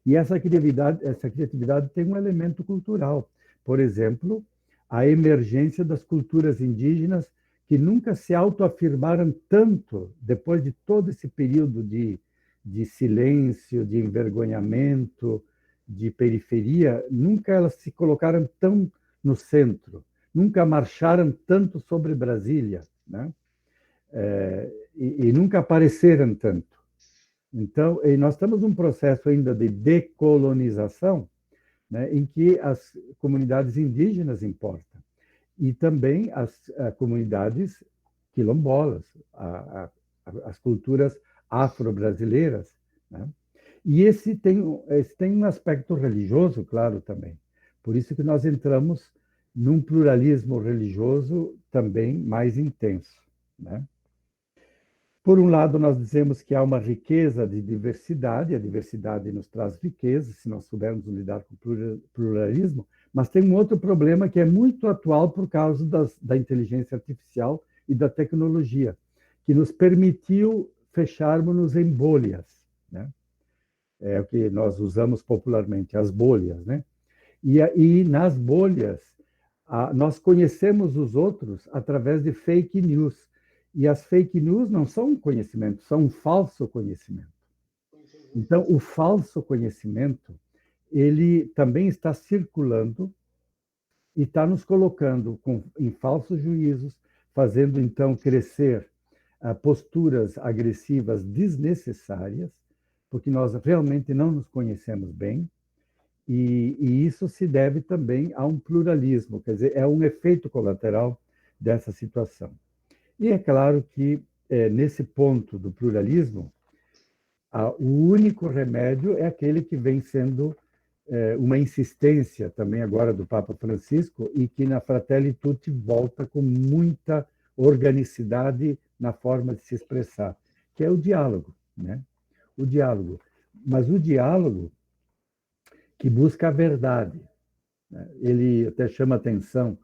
E essa criatividade tem um elemento cultural. Por exemplo, a emergência das culturas indígenas que nunca se autoafirmaram tanto depois de todo esse período de silêncio, de envergonhamento, de periferia, nunca elas se colocaram tão no centro, nunca marcharam tanto sobre Brasília, né? E nunca apareceram tanto. Então, nós estamos num processo ainda de decolonização, né, em que as comunidades indígenas importam, e também as comunidades quilombolas, as culturas afro-brasileiras, né? E esse tem um aspecto religioso, claro, também. Por isso que nós entramos num pluralismo religioso também mais intenso, né? Por um lado, nós dizemos que há uma riqueza de diversidade, a diversidade nos traz riqueza, se nós soubermos lidar com o pluralismo, mas tem um outro problema que é muito atual por causa da inteligência artificial e da tecnologia, que nos permitiu fecharmos-nos em bolhas, né? É o que nós usamos popularmente, as bolhas, né? E nas bolhas, nós conhecemos os outros através de fake news. E as fake news não são um conhecimento, são um falso conhecimento. Então, o falso conhecimento, ele também está circulando e está nos colocando em falsos juízos, fazendo, então, crescer posturas agressivas desnecessárias, porque nós realmente não nos conhecemos bem, e isso se deve também a um pluralismo, quer dizer, é um efeito colateral dessa situação. E é claro que, nesse ponto do pluralismo, o único remédio é aquele que vem sendo uma insistência também agora do Papa Francisco e que na Fratelli Tutti volta com muita organicidade na forma de se expressar, que é o diálogo, né? O diálogo. Mas o diálogo que busca a verdade, né? Ele até chama atenção,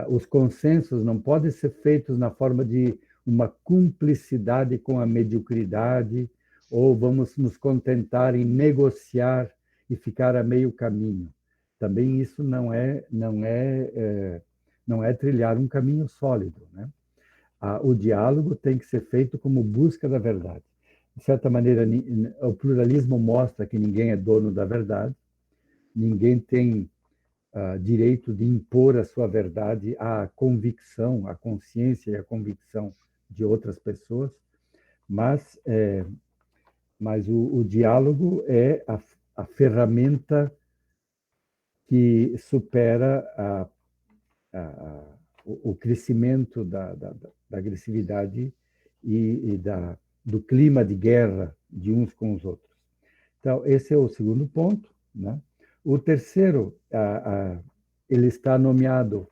os consensos não podem ser feitos na forma de uma cumplicidade com a mediocridade, ou vamos nos contentar em negociar e ficar a meio caminho. Também isso não é trilhar um caminho sólido, né? O diálogo tem que ser feito como busca da verdade. De certa maneira, o pluralismo mostra que ninguém é dono da verdade, ninguém tem direito de impor a sua verdade à convicção, à consciência e à convicção de outras pessoas, mas o diálogo é a ferramenta que supera o crescimento da agressividade e do clima de guerra de uns com os outros. Então, esse é o segundo ponto, né? O terceiro, ele está nomeado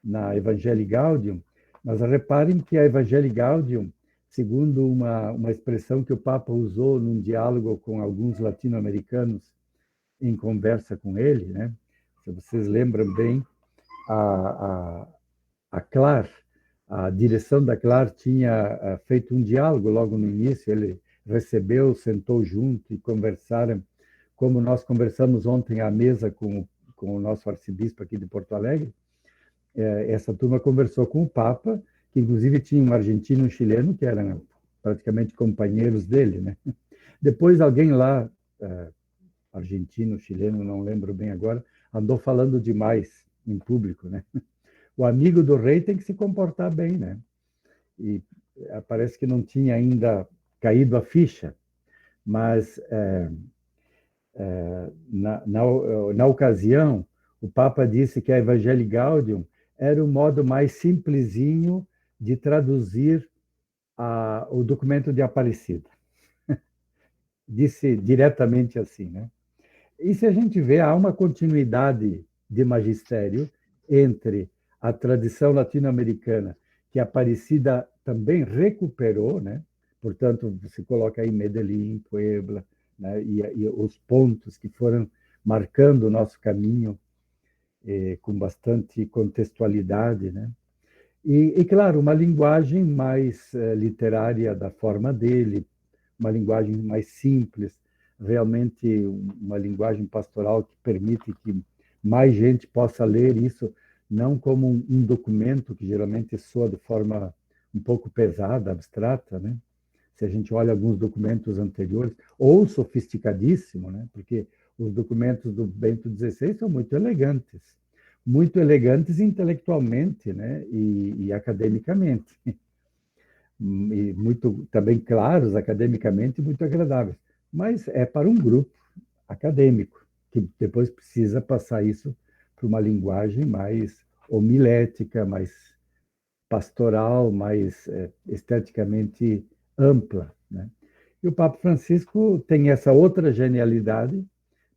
na Evangelii Gaudium, mas reparem que a Evangelii Gaudium, segundo uma expressão que o Papa usou num diálogo com alguns latino-americanos em conversa com ele, né? Se vocês lembram bem, a CLAR, a direção da CLAR tinha feito um diálogo logo no início, ele recebeu, sentou junto e conversaram, como nós conversamos ontem à mesa com o nosso arcebispo aqui de Porto Alegre. Essa turma conversou com o Papa, que inclusive tinha um argentino e um chileno, que eram praticamente companheiros dele, né? Depois alguém lá, argentino, chileno, não lembro bem agora, andou falando demais em público, né? O amigo do rei tem que se comportar bem, né? E parece que não tinha ainda caído a ficha, mas na ocasião, o Papa disse que a Evangelii Gaudium era o modo mais simplesinho de traduzir o documento de Aparecida. Disse diretamente assim, né? E se a gente vê, há uma continuidade de magistério entre a tradição latino-americana, que a Aparecida também recuperou, né? Portanto, você coloca aí Medellín, Puebla, né? E os pontos que foram marcando o nosso caminho com bastante contextualidade, né? E, claro, uma linguagem mais literária da forma dele, uma linguagem mais simples, realmente uma linguagem pastoral que permite que mais gente possa ler isso, não como um documento que geralmente soa de forma um pouco pesada, abstrata, né? Se a gente olha alguns documentos anteriores, ou sofisticadíssimo, né? Porque os documentos do Bento XVI são muito elegantes intelectualmente, né? E academicamente. E muito também claros academicamente, muito agradáveis. Mas é para um grupo acadêmico. que depois precisa passar isso para uma linguagem mais homilética, mais pastoral, mais esteticamente ampla, né? E o Papa Francisco tem essa outra genialidade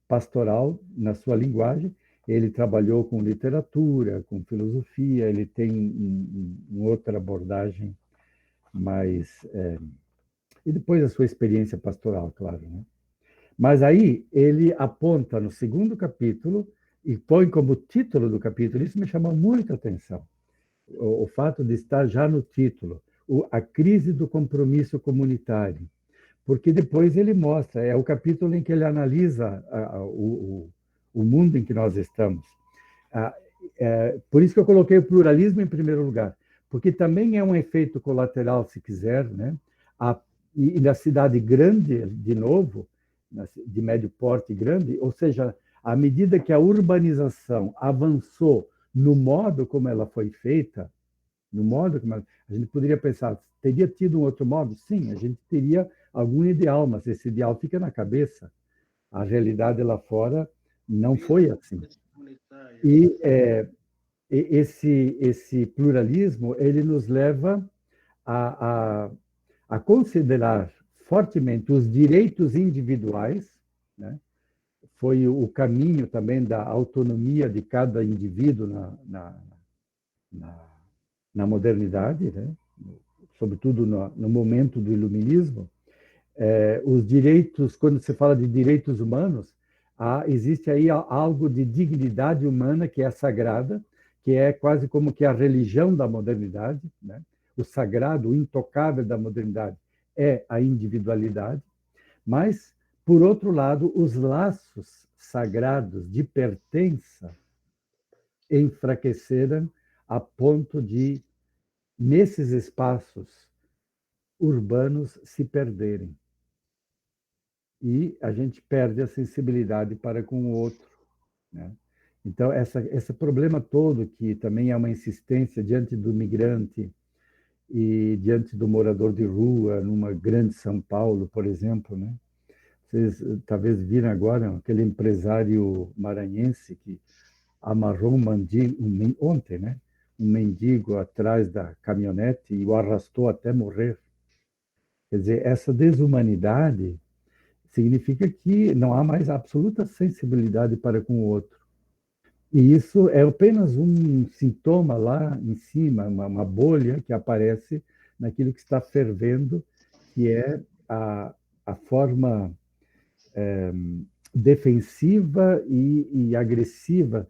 pastoral na sua linguagem. Ele trabalhou com literatura, com filosofia, ele tem uma outra abordagem mais... E depois a sua experiência pastoral, claro, né? Mas aí ele aponta no segundo capítulo e põe como título do capítulo, isso me chamou muita atenção, o fato de estar já no título, a crise do compromisso comunitário, porque depois ele mostra, é o capítulo em que ele analisa o mundo em que nós estamos. Por isso que eu coloquei o pluralismo em primeiro lugar, porque também é um efeito colateral, se quiser, né? E na cidade grande, de novo, de médio porte grande, ou seja, à medida que a urbanização avançou no modo como ela foi feita, no modo como a gente poderia pensar, teria tido um outro modo? Sim, a gente teria algum ideal, mas esse ideal fica na cabeça. A realidade lá fora não foi assim. E esse pluralismo, ele nos leva a considerar fortemente os direitos individuais, né? Foi o caminho também da autonomia de cada indivíduo na modernidade, né? Sobretudo no momento do iluminismo. Os direitos, quando se fala de direitos humanos, existe aí algo de dignidade humana que é sagrada, que é quase como que a religião da modernidade, né? O sagrado, o intocável da modernidade é a individualidade, mas, por outro lado, os laços sagrados de pertença enfraqueceram a ponto de, nesses espaços urbanos, se perderem. E a gente perde a sensibilidade para com o outro, né? Então, esse problema todo, que também é uma insistência diante do migrante e diante do morador de rua, numa grande São Paulo, por exemplo, né? Vocês talvez viram agora aquele empresário maranhense que amarrou um mendigo, ontem, né? Um mendigo atrás da caminhonete e o arrastou até morrer. Quer dizer, essa desumanidade significa que não há mais absoluta sensibilidade para com o outro. E isso é apenas um sintoma lá em cima, uma bolha que aparece naquilo que está fervendo, que é a forma defensiva e agressiva.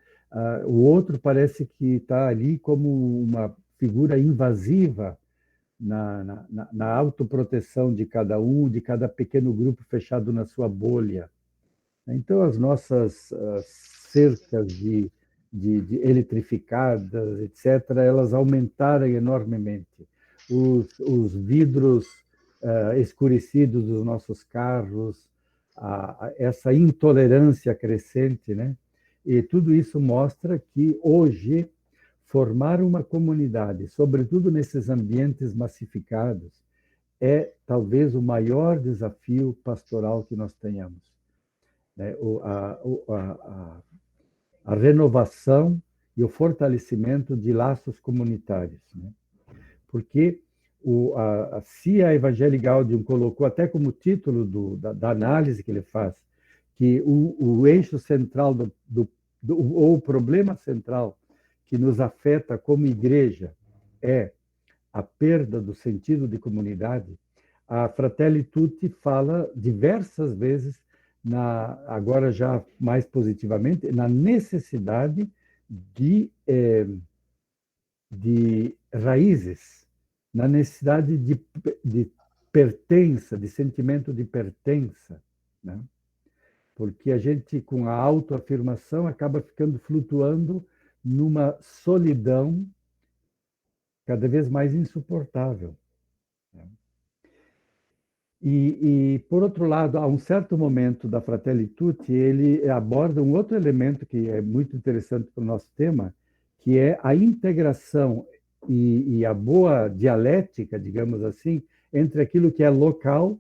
O outro parece que está ali como uma figura invasiva na autoproteção de cada um, de cada pequeno grupo fechado na sua bolha. Então, as nossas cercas de eletrificadas, etc., elas aumentaram enormemente. Os vidros escurecidos dos nossos carros, essa intolerância crescente, né? E tudo isso mostra que hoje formar uma comunidade, sobretudo nesses ambientes massificados, é talvez o maior desafio pastoral que nós tenhamos, né? A renovação e o fortalecimento de laços comunitários, né? Porque se a Evangelii Gaudium colocou até como título da análise que ele faz, que o eixo central ou o problema central que nos afeta como igreja é a perda do sentido de comunidade, a Fratelli Tutti fala diversas vezes, agora já mais positivamente, na necessidade de raízes, na necessidade de pertença, de sentimento de pertença, né? Porque a gente, com a autoafirmação, acaba ficando flutuando numa solidão cada vez mais insuportável, né? Por outro lado, a um certo momento da Fratelli Tutti, ele aborda um outro elemento que é muito interessante para o nosso tema, que é a integração e a boa dialética, digamos assim, entre aquilo que é local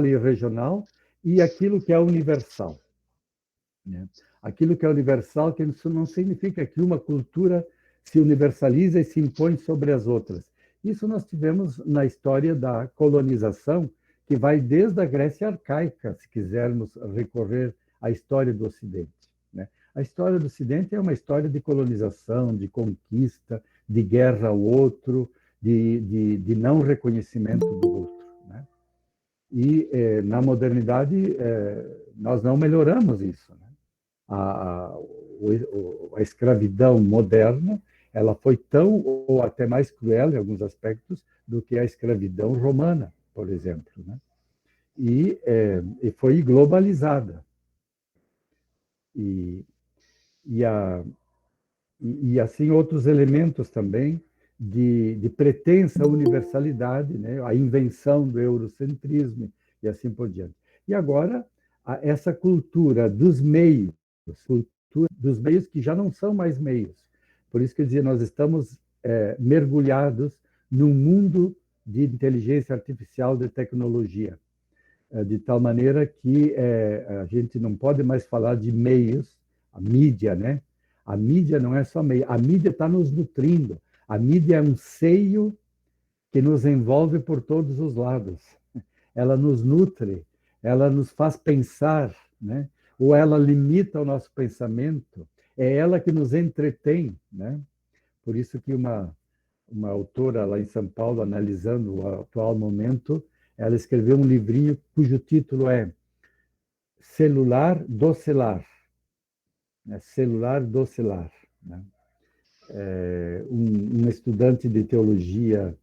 e regional, e aquilo que é universal. né? Aquilo que é universal, que isso não significa que uma cultura se universaliza e se impõe sobre as outras. Isso nós tivemos na história da colonização, que vai desde a Grécia arcaica, se quisermos recorrer à história do Ocidente, né? A história do Ocidente é uma história de colonização, de conquista, de guerra ao outro, de não reconhecimento do outro, né? E na modernidade nós não melhoramos isso, né? A escravidão moderna, ela foi tão ou até mais cruel em alguns aspectos do que a escravidão romana, por exemplo, né? E foi globalizada. E, e, a, e assim outros elementos também de pretensa universalidade, né? A invenção do eurocentrismo e assim por diante. E agora, essa cultura dos meios, cultura dos meios que já não são mais meios. Por isso que eu dizia, nós estamos mergulhados num mundo de inteligência artificial, de tecnologia, de tal maneira que a gente não pode mais falar de meios, a mídia, né? A mídia não é só meio, a mídia está nos nutrindo. A mídia é um seio que nos envolve por todos os lados. Ela nos nutre, ela nos faz pensar, né? Ou ela limita o nosso pensamento, é ela que nos entretém, né? Por isso que uma autora lá em São Paulo, analisando o atual momento, ela escreveu um livrinho cujo título é Celular do Celular, né? Celular do Celular, né? Um estudante de teologia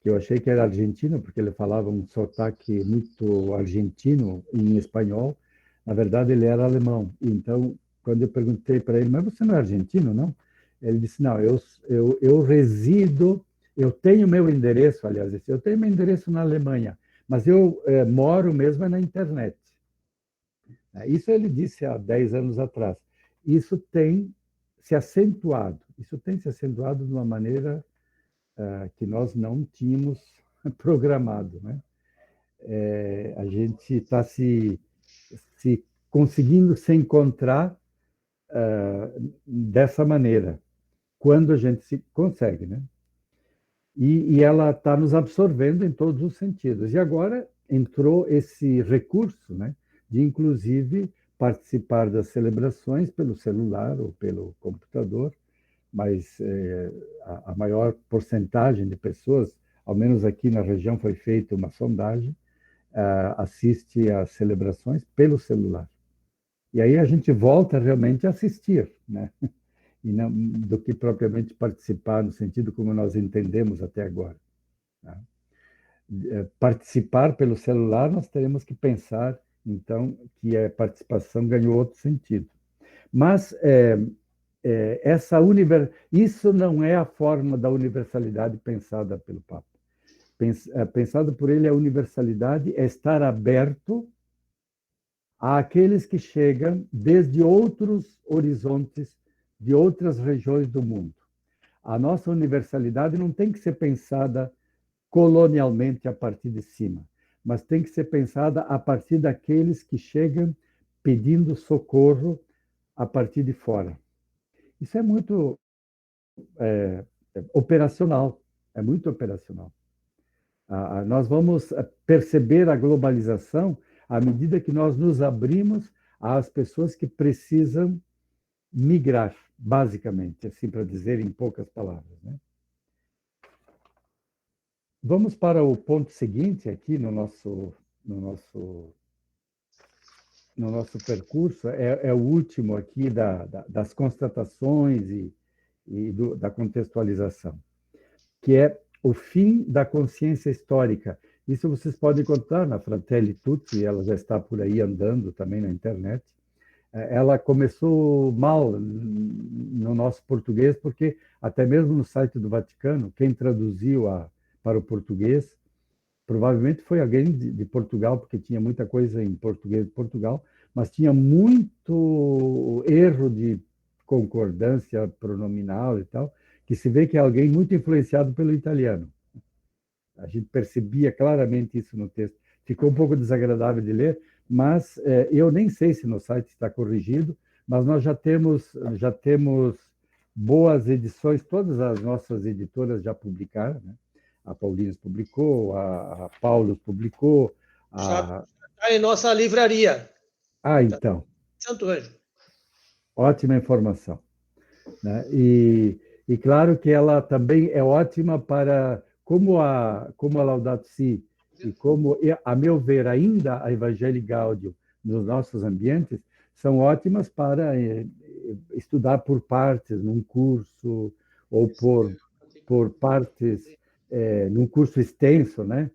que eu achei que era argentino, porque ele falava um sotaque muito argentino em espanhol, na verdade ele era alemão. Então, quando eu perguntei para ele, mas você não é argentino, não? Ele disse, não, eu resido, eu tenho meu endereço, aliás, eu tenho meu endereço na Alemanha, mas eu moro mesmo na internet. Isso ele disse há 10 anos atrás. Isso tem se acentuado de uma maneira que nós não tínhamos programado, né? A gente está se conseguindo se encontrar dessa maneira, quando a gente se consegue, né? E ela está nos absorvendo em todos os sentidos. E agora entrou esse recurso, né, de inclusive participar das celebrações pelo celular ou pelo computador, mas a maior porcentagem de pessoas, ao menos aqui na região foi feita uma sondagem, assiste às celebrações pelo celular. E aí a gente volta realmente a assistir, né? E não, do que propriamente participar no sentido como nós entendemos até agora, né? Participar pelo celular, nós teremos que pensar, então, que a participação ganhou outro sentido. Mas isso não é a forma da universalidade pensada pelo Papa. Pensado por ele, a universalidade é estar aberto àqueles que chegam desde outros horizontes, de outras regiões do mundo. A nossa universalidade não tem que ser pensada colonialmente a partir de cima, mas tem que ser pensada a partir daqueles que chegam pedindo socorro a partir de fora. Isso é muito operacional, é muito operacional. Nós vamos perceber a globalização à medida que nós nos abrimos às pessoas que precisam migrar, basicamente, assim para dizer em poucas palavras, né? Vamos para o ponto seguinte aqui no nosso percurso, é o último aqui das constatações da contextualização, que é o fim da consciência histórica. Isso vocês podem encontrar na Fratelli Tutti, ela já está por aí andando também na internet. Ela começou mal no nosso português, porque até mesmo no site do Vaticano, quem traduziu para o português provavelmente foi alguém de Portugal, porque tinha muita coisa em português de Portugal, mas tinha muito erro de concordância pronominal e tal, que se vê que é alguém muito influenciado pelo italiano. A gente percebia claramente isso no texto. Ficou um pouco desagradável de ler, mas eu nem sei se no site está corrigido, mas nós já temos boas edições, todas as nossas editoras já publicaram, né? A Paulinas publicou, a Paulus publicou, Já a... está em nossa livraria, Então, Santo Anjo. ótima informação, né? E claro que ela também é ótima para, como a Laudato Si, e como, a meu ver, ainda a Evangelii Gaudium nos nossos ambientes, são ótimas para estudar por partes, num curso, ou por partes, num curso extenso, né?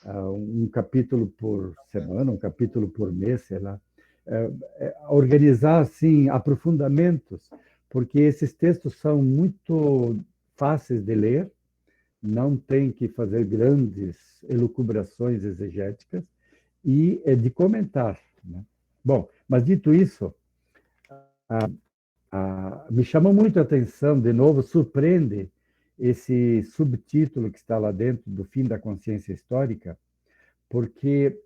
Um capítulo por semana, um capítulo por mês, sei lá. Organizar, assim, aprofundamentos, porque esses textos são muito fáceis de ler, não tem que fazer grandes elucubrações exegéticas e de comentar, né? Bom, mas dito isso, me chamou muito a atenção, de novo, surpreende esse subtítulo que está lá dentro do Fim da Consciência Histórica, porque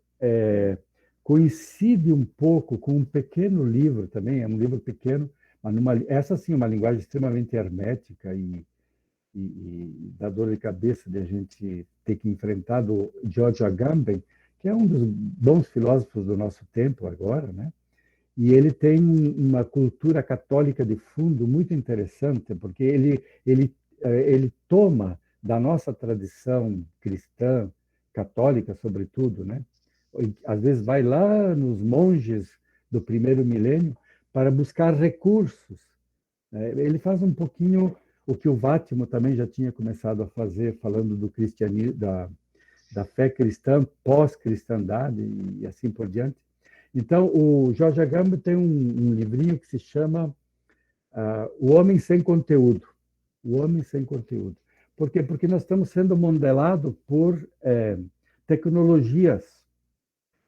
coincide um pouco com um pequeno livro também, é um livro pequeno, mas essa sim, uma linguagem extremamente hermética e dá dor de cabeça de a gente ter que enfrentar, do George Agamben, que é um dos bons filósofos do nosso tempo agora, né? E ele tem uma cultura católica de fundo muito interessante, porque ele toma da nossa tradição cristã, católica, sobretudo, né? Às vezes vai lá nos monges do primeiro milênio para buscar recursos. Ele faz um pouquinho o que o Vátimo também já tinha começado a fazer, falando do cristianismo, da fé cristã, pós-cristandade e assim por diante. Então, o Jorge Agamben tem um livrinho que se chama O Homem Sem Conteúdo. O Homem Sem Conteúdo. Por quê? Porque nós estamos sendo modelados por tecnologias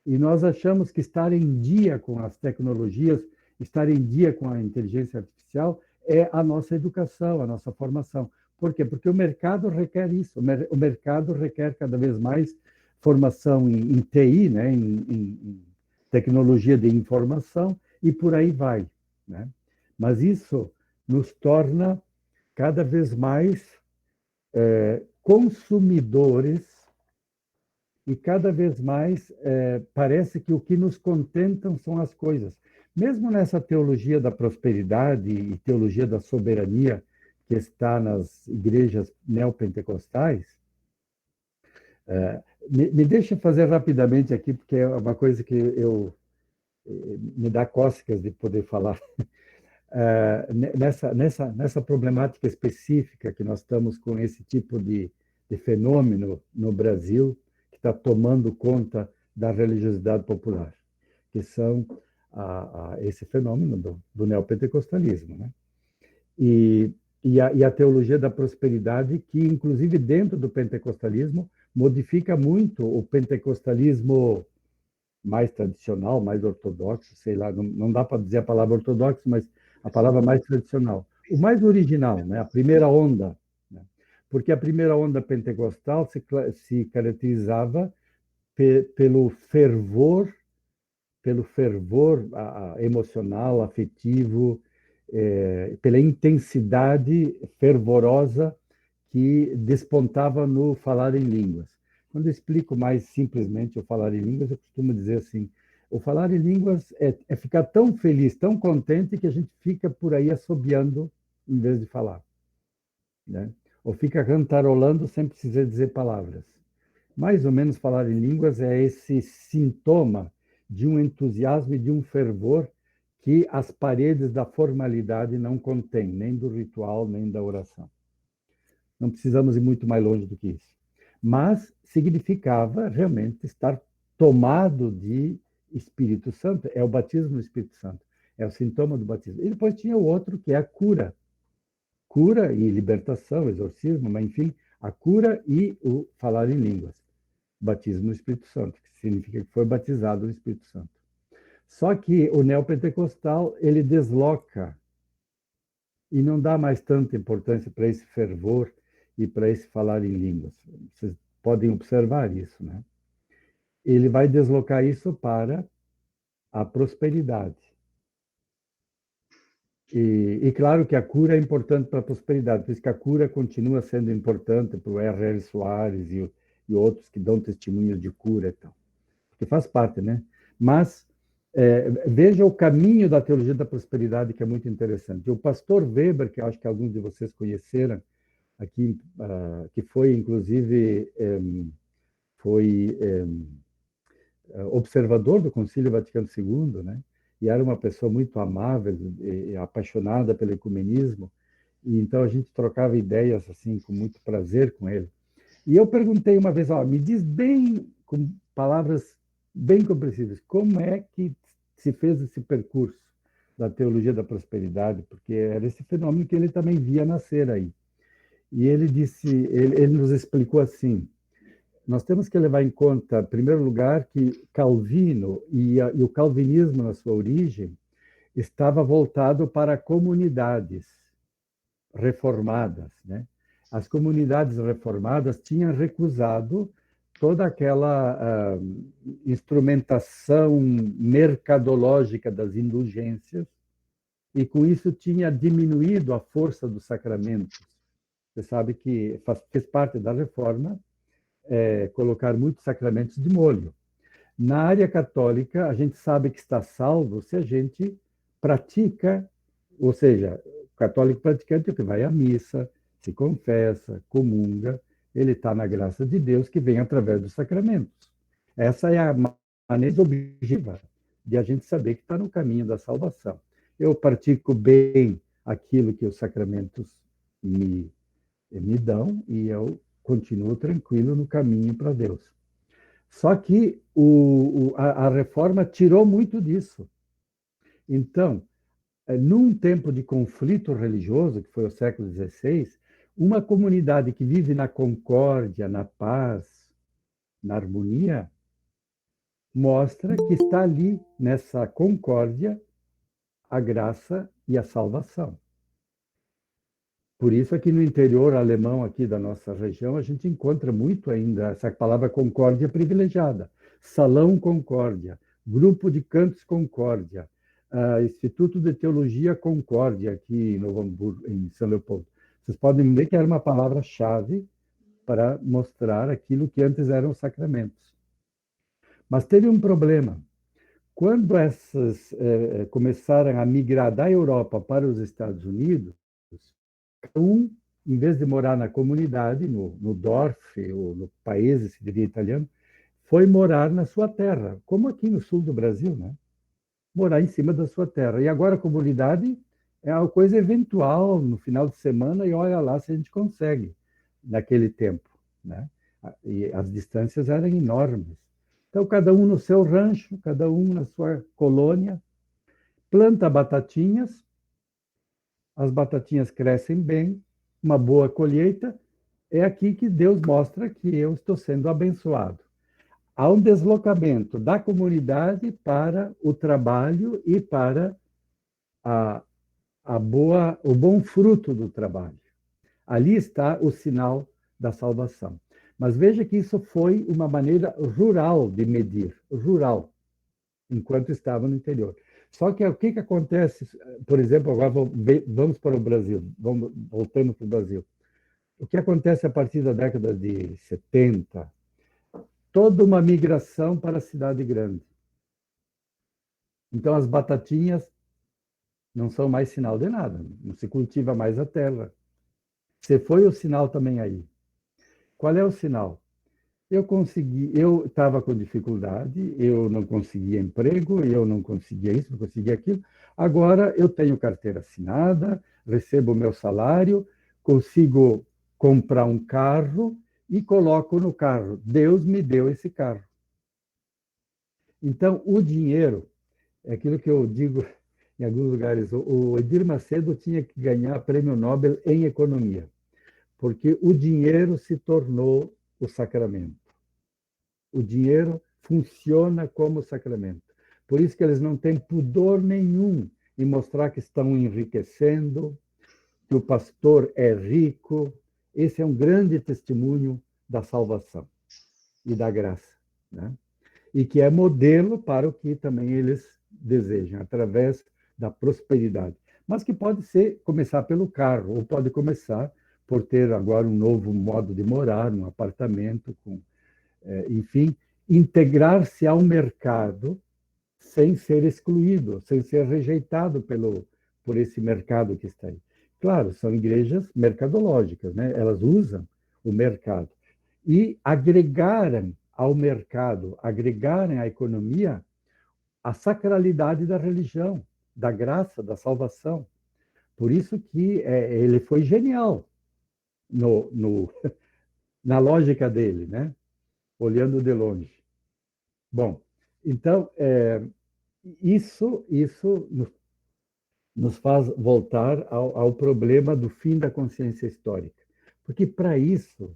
e nós achamos que estar em dia com as tecnologias, estar em dia com a inteligência artificial é a nossa educação, a nossa formação. Por quê? Porque o mercado requer isso. O mercado requer cada vez mais formação em TI, né? em tecnologia de informação, e por aí vai, né? Mas isso nos torna cada vez mais consumidores e cada vez mais parece que o que nos contentam são as coisas. Mesmo nessa teologia da prosperidade e teologia da soberania que está nas igrejas neopentecostais, me deixa fazer rapidamente aqui, porque é uma coisa que me dá cócegas de poder falar. Nessa problemática específica que nós estamos com esse tipo de fenômeno no Brasil, que está tomando conta da religiosidade popular, que são esse fenômeno do neopentecostalismo, né? E a teologia da prosperidade, que, inclusive, dentro do pentecostalismo, modifica muito o pentecostalismo mais tradicional, mais ortodoxo, sei lá, não dá para dizer a palavra ortodoxo, mas a palavra mais tradicional. O mais original, né? A primeira onda, né? Porque a primeira onda pentecostal se caracterizava pelo fervor emocional, afetivo, pela intensidade fervorosa que despontava no falar em línguas. Quando eu explico mais simplesmente o falar em línguas, eu costumo dizer assim: o falar em línguas é ficar tão feliz, tão contente, que a gente fica por aí assobiando em vez de falar, né? Ou fica cantarolando sem precisar dizer palavras. Mais ou menos, falar em línguas é esse sintoma de um entusiasmo e de um fervor que as paredes da formalidade não contêm, nem do ritual, nem da oração. Não precisamos ir muito mais longe do que isso. Mas significava realmente estar tomado de Espírito Santo. É o batismo no Espírito Santo. É o sintoma do batismo. E depois tinha o outro, que é a cura. Cura e libertação, exorcismo, mas enfim, a cura e o falar em línguas. Batismo no Espírito Santo, que significa que foi batizado no Espírito Santo. Só que o neopentecostal, ele desloca e não dá mais tanta importância para esse fervor e para esse falar em línguas. Vocês podem observar isso, né? Ele vai deslocar isso para a prosperidade. E claro que a cura é importante para a prosperidade, por isso que a cura continua sendo importante para o R.R. Soares e outros que dão testemunhos de cura e tal, que faz parte, né? Mas veja o caminho da teologia da prosperidade, que é muito interessante. O pastor Weber, que eu acho que alguns de vocês conheceram aqui, que foi, inclusive, foi observador do Concílio Vaticano II, né? E era uma pessoa muito amável e apaixonada pelo ecumenismo, e então a gente trocava ideias assim com muito prazer com ele. E eu perguntei uma vez, me diz bem, com palavras bem compreensíveis, como é que se fez esse percurso da teologia da prosperidade, porque era esse fenômeno que ele também via nascer aí. E ele disse, ele nos explicou assim: nós temos que levar em conta, em primeiro lugar, que Calvino e o calvinismo, na sua origem, estava voltado para comunidades reformadas, né? As comunidades reformadas tinham recusado toda aquela instrumentação mercadológica das indulgências e, com isso, tinha diminuído a força dos sacramentos. Você sabe que fez parte da reforma colocar muitos sacramentos de molho. Na área católica, a gente sabe que está salvo se a gente pratica, ou seja, o católico praticante que vai à missa, se confessa, comunga, ele está na graça de Deus que vem através dos sacramentos. Essa é a maneira objetiva de a gente saber que está no caminho da salvação. Eu pratico bem aquilo que os sacramentos me dão e eu continuo tranquilo no caminho para Deus. Só que a reforma tirou muito disso. Então, num tempo de conflito religioso, que foi o século XVI, uma comunidade que vive na concórdia, na paz, na harmonia, mostra que está ali, nessa concórdia, a graça e a salvação. Por isso, aqui no interior alemão, aqui da nossa região, a gente encontra muito ainda essa palavra concórdia privilegiada. Salão Concórdia, Grupo de Cantos Concórdia, Instituto de Teologia Concórdia, aqui em Novo Hamburgo, em São Leopoldo. Vocês podem ver que era uma palavra-chave para mostrar aquilo que antes eram sacramentos. Mas teve um problema. Quando essas começaram a migrar da Europa para os Estados Unidos, em vez de morar na comunidade, no Dorf, ou no paese, se diria italiano, foi morar na sua terra, como aqui no sul do Brasil, né? Morar em cima da sua terra. E agora a comunidade é uma coisa eventual, no final de semana, e olha lá se a gente consegue, naquele tempo, né? E as distâncias eram enormes. Então, cada um no seu rancho, cada um na sua colônia, planta batatinhas, as batatinhas crescem bem, uma boa colheita, é aqui que Deus mostra que eu estou sendo abençoado. Há um deslocamento da comunidade para o trabalho e para o bom fruto do trabalho. Ali está o sinal da salvação. Mas veja que isso foi uma maneira rural de medir, rural, enquanto estava no interior. Só que o que acontece, por exemplo, agora vamos para o Brasil, voltando para o Brasil. O que acontece a partir da década de 70? Toda uma migração para a cidade grande. Então, as batatinhas não são mais sinal de nada, não se cultiva mais a terra. Você foi o sinal também aí. Qual é o sinal? Eu estava com dificuldade, eu não conseguia emprego, eu não conseguia isso, não conseguia aquilo. Agora eu tenho carteira assinada, recebo o meu salário, consigo comprar um carro e coloco no carro. Deus me deu esse carro. Então, o dinheiro, é aquilo que eu digo em alguns lugares, o Edir Macedo tinha que ganhar prêmio Nobel em economia, porque o dinheiro se tornou o sacramento. O dinheiro funciona como sacramento. Por isso que eles não têm pudor nenhum em mostrar que estão enriquecendo, que o pastor é rico. Esse é um grande testemunho da salvação e da graça, né? E que é modelo para o que também eles desejam, através da prosperidade. Mas que pode começar pelo carro, ou pode começar por ter agora um novo modo de morar, um apartamento, enfim, integrar-se ao mercado sem ser excluído, sem ser rejeitado por esse mercado que está aí. Claro, são igrejas mercadológicas, né? Elas usam o mercado. E agregarem ao mercado, agregarem à economia a sacralidade da religião, da graça, da salvação. Por isso que ele foi genial na lógica dele, né? Olhando de longe. Bom, então, isso nos faz voltar ao problema do fim da consciência histórica. Porque para isso,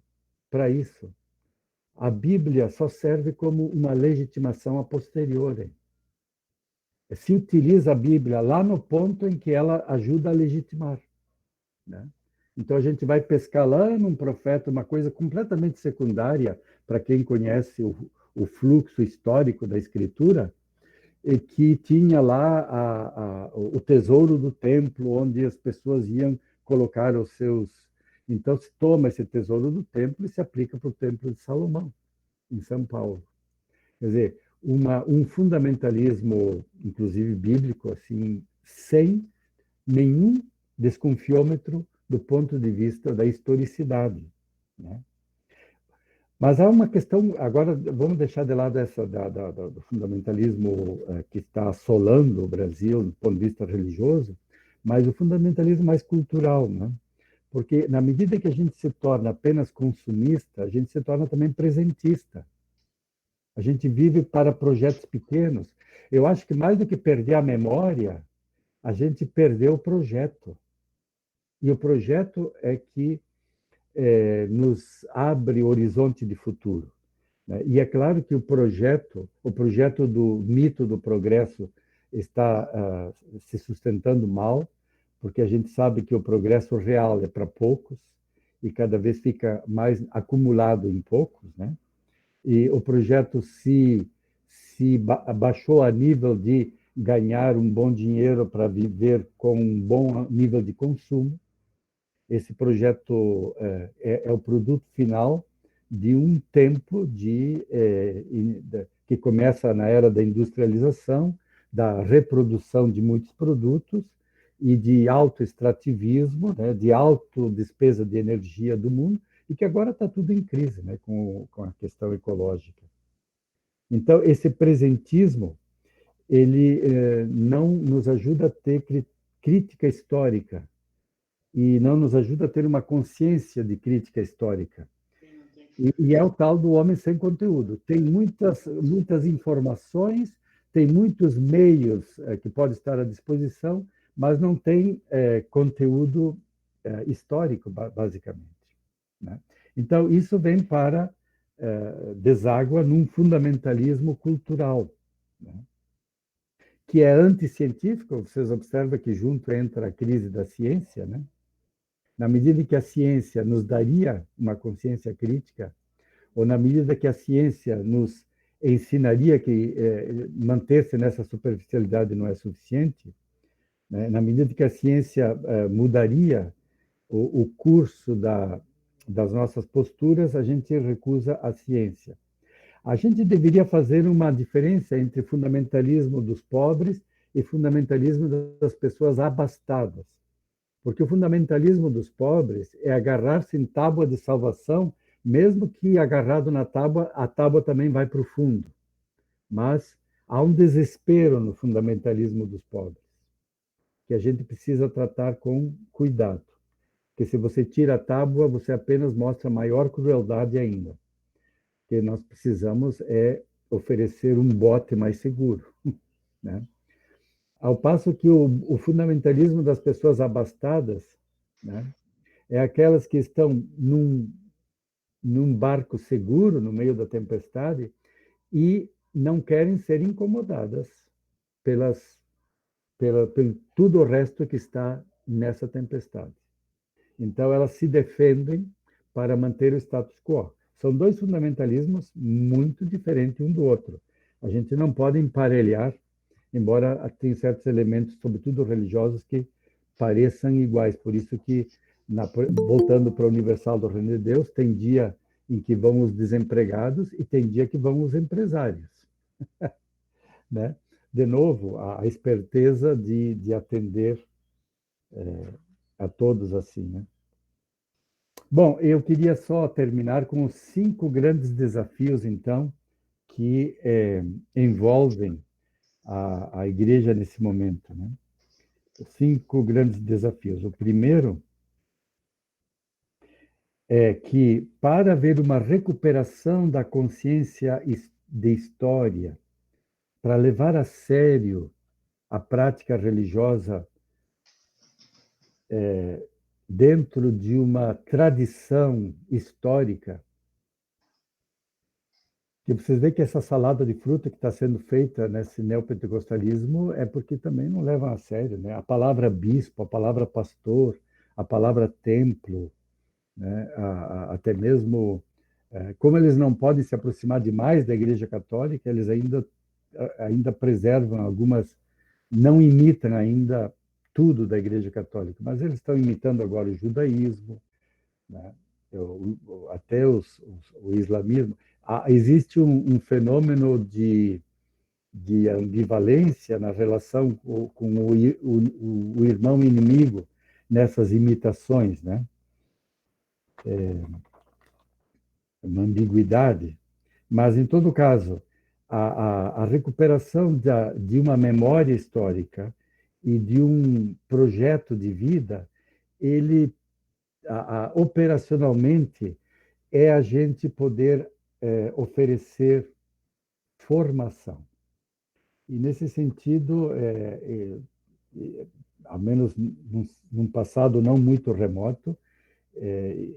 a Bíblia só serve como uma legitimação a posteriori. Se utiliza a Bíblia lá no ponto em que ela ajuda a legitimar, né? Então a gente vai pescar lá num profeta, uma coisa completamente secundária para quem conhece o fluxo histórico da Escritura, e que tinha lá o tesouro do templo, onde as pessoas iam colocar os seus. Então se toma esse tesouro do templo e se aplica para o Templo de Salomão, em São Paulo. Quer dizer, um fundamentalismo, inclusive bíblico, assim, sem nenhum desconfiômetro do ponto de vista da historicidade, né? Mas há uma questão, agora vamos deixar de lado essa do fundamentalismo que está assolando o Brasil do ponto de vista religioso, mas o fundamentalismo mais cultural, né? Porque na medida que a gente se torna apenas consumista, a gente se torna também presentista. A gente vive para projetos pequenos. Eu acho que mais do que perder a memória, a gente perdeu o projeto. E o projeto é que nos abre horizonte de futuro, né? E é claro que o projeto do mito do progresso está se sustentando mal, porque a gente sabe que o progresso real é para poucos e cada vez fica mais acumulado em poucos, né? E o projeto se abaixou a nível de ganhar um bom dinheiro para viver com um bom nível de consumo. Esse projeto é o produto final de um tempo que começa na era da industrialização, da reprodução de muitos produtos e de autoextrativismo, né, de autodespesa de energia do mundo, e que agora está tudo em crise, né, com a questão ecológica. Então, esse presentismo, ele não nos ajuda a ter crítica histórica, e não nos ajuda a ter uma consciência de crítica histórica. E é o tal do homem sem conteúdo. Tem muitas informações, tem muitos meios que podem estar à disposição, mas não tem conteúdo histórico, basicamente, né? Então, isso vem para deságua num fundamentalismo cultural, né, que é anticientífico. Vocês observam que junto entra a crise da ciência, né? Na medida que a ciência nos daria uma consciência crítica, ou na medida que a ciência nos ensinaria que manter-se nessa superficialidade não é suficiente, né? Na medida que a ciência mudaria o curso das nossas posturas, a gente recusa a ciência. A gente deveria fazer uma diferença entre fundamentalismo dos pobres e fundamentalismo das pessoas abastadas. Porque o fundamentalismo dos pobres é agarrar-se em tábua de salvação, mesmo que agarrado na tábua, a tábua também vai para o fundo. Mas há um desespero no fundamentalismo dos pobres, que a gente precisa tratar com cuidado. Porque se você tira a tábua, você apenas mostra maior crueldade ainda. O que nós precisamos é oferecer um bote mais seguro, né? Ao passo que o fundamentalismo das pessoas abastadas, né, é aquelas que estão num barco seguro no meio da tempestade e não querem ser incomodadas pelo tudo o resto que está nessa tempestade. Então, elas se defendem para manter o status quo. São dois fundamentalismos muito diferentes um do outro. A gente não pode emparelhar embora tenha certos elementos, sobretudo religiosos, que pareçam iguais. Por isso que, voltando para o Universal do Reino de Deus, tem dia em que vão os desempregados e tem dia que vão os empresários, né? De novo, a esperteza de atender a todos assim, né? Bom, eu queria só terminar com os 5 grandes desafios, então, que envolvem a igreja nesse momento, né? Os 5 grandes desafios. O primeiro é que, para haver uma recuperação da consciência de história, para levar a sério a prática religiosa dentro de uma tradição histórica, que vocês veem que essa salada de fruta que está sendo feita nesse neopentecostalismo é porque também não levam a sério, né? A palavra bispo, a palavra pastor, a palavra templo, né? Até mesmo como eles não podem se aproximar demais da Igreja Católica, eles ainda preservam algumas, não imitam ainda tudo da Igreja Católica, mas eles estão imitando agora o judaísmo, né? Até o islamismo. Existe um fenômeno de ambivalência na relação com o irmão inimigo nessas imitações, né? Uma ambiguidade. Mas, em todo caso, a recuperação de uma memória histórica e de um projeto de vida, ele, operacionalmente, é a gente poder oferecer formação. E, nesse sentido, ao menos num passado não muito remoto,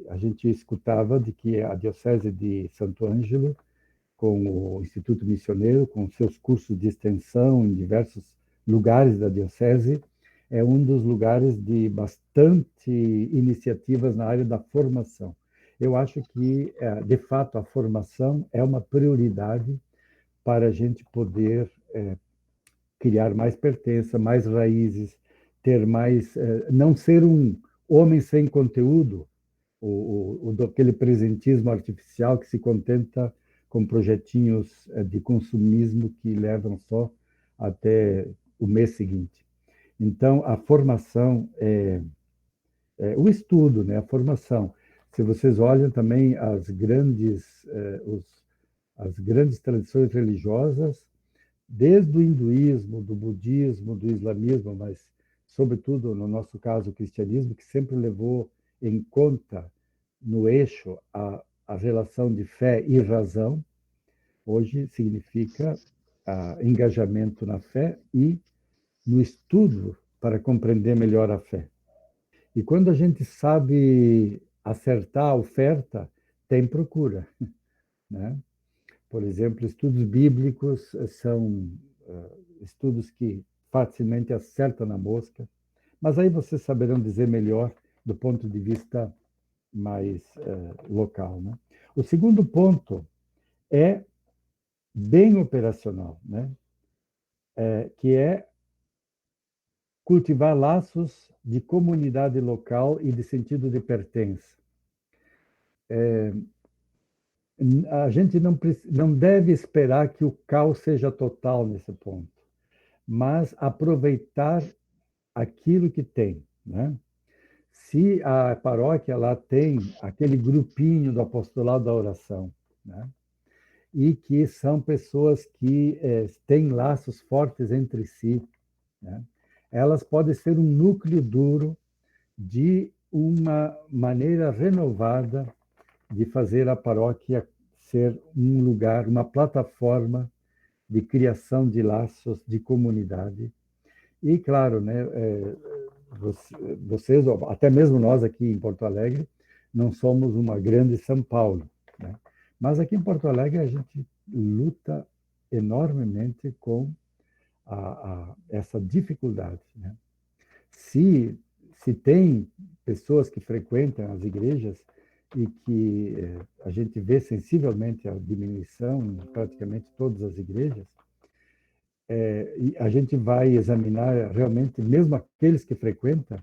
a gente escutava de que a Diocese de Santo Ângelo, com o Instituto Missioneiro, com seus cursos de extensão em diversos lugares da Diocese, é um dos lugares de bastante iniciativas na área da formação. Eu acho que, de fato, a formação é uma prioridade para a gente poder criar mais pertença, mais raízes, ter mais, não ser um homem sem conteúdo, aquele presentismo artificial que se contenta com projetinhos de consumismo que levam só até o mês seguinte. Então, a formação o estudo, né? A formação. Se vocês olham também as grandes tradições religiosas, desde o hinduísmo, do budismo, do islamismo, mas, sobretudo, no nosso caso, o cristianismo, que sempre levou em conta, no eixo, a relação de fé e razão, hoje significa engajamento na fé e no estudo para compreender melhor a fé. E quando a gente sabe acertar a oferta, tem procura, né? Por exemplo, estudos bíblicos são estudos que facilmente acertam na mosca, mas aí vocês saberão dizer melhor do ponto de vista mais local, né? O segundo ponto é bem operacional, né? Que é cultivar laços de comunidade local e de sentido de pertença. A gente não deve esperar que o caos seja total nesse ponto, mas aproveitar aquilo que tem, né? Se a paróquia lá tem aquele grupinho do apostolado da oração, né? E que são pessoas que têm laços fortes entre si, né? Elas podem ser um núcleo duro de uma maneira renovada de fazer a paróquia ser um lugar, uma plataforma de criação de laços de comunidade. E, claro, né, vocês, até mesmo nós aqui em Porto Alegre, não somos uma grande São Paulo, né? Mas aqui em Porto Alegre a gente luta enormemente com essa dificuldade, né? Se tem pessoas que frequentam as igrejas e que a gente vê sensivelmente a diminuição em praticamente todas as igrejas, e a gente vai examinar realmente, mesmo aqueles que frequentam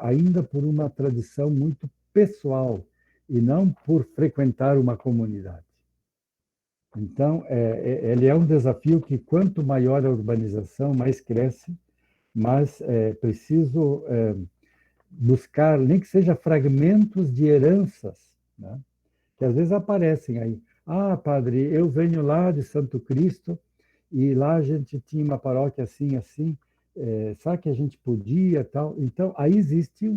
ainda por uma tradição muito pessoal e não por frequentar uma comunidade. Então, ele é um desafio que quanto maior a urbanização, mais cresce, mas é preciso buscar, nem que seja fragmentos de heranças, né? Que às vezes aparecem aí. Ah, padre, eu venho lá de Santo Cristo e lá a gente tinha uma paróquia assim, assim, sabe que a gente podia tal? Então, aí existe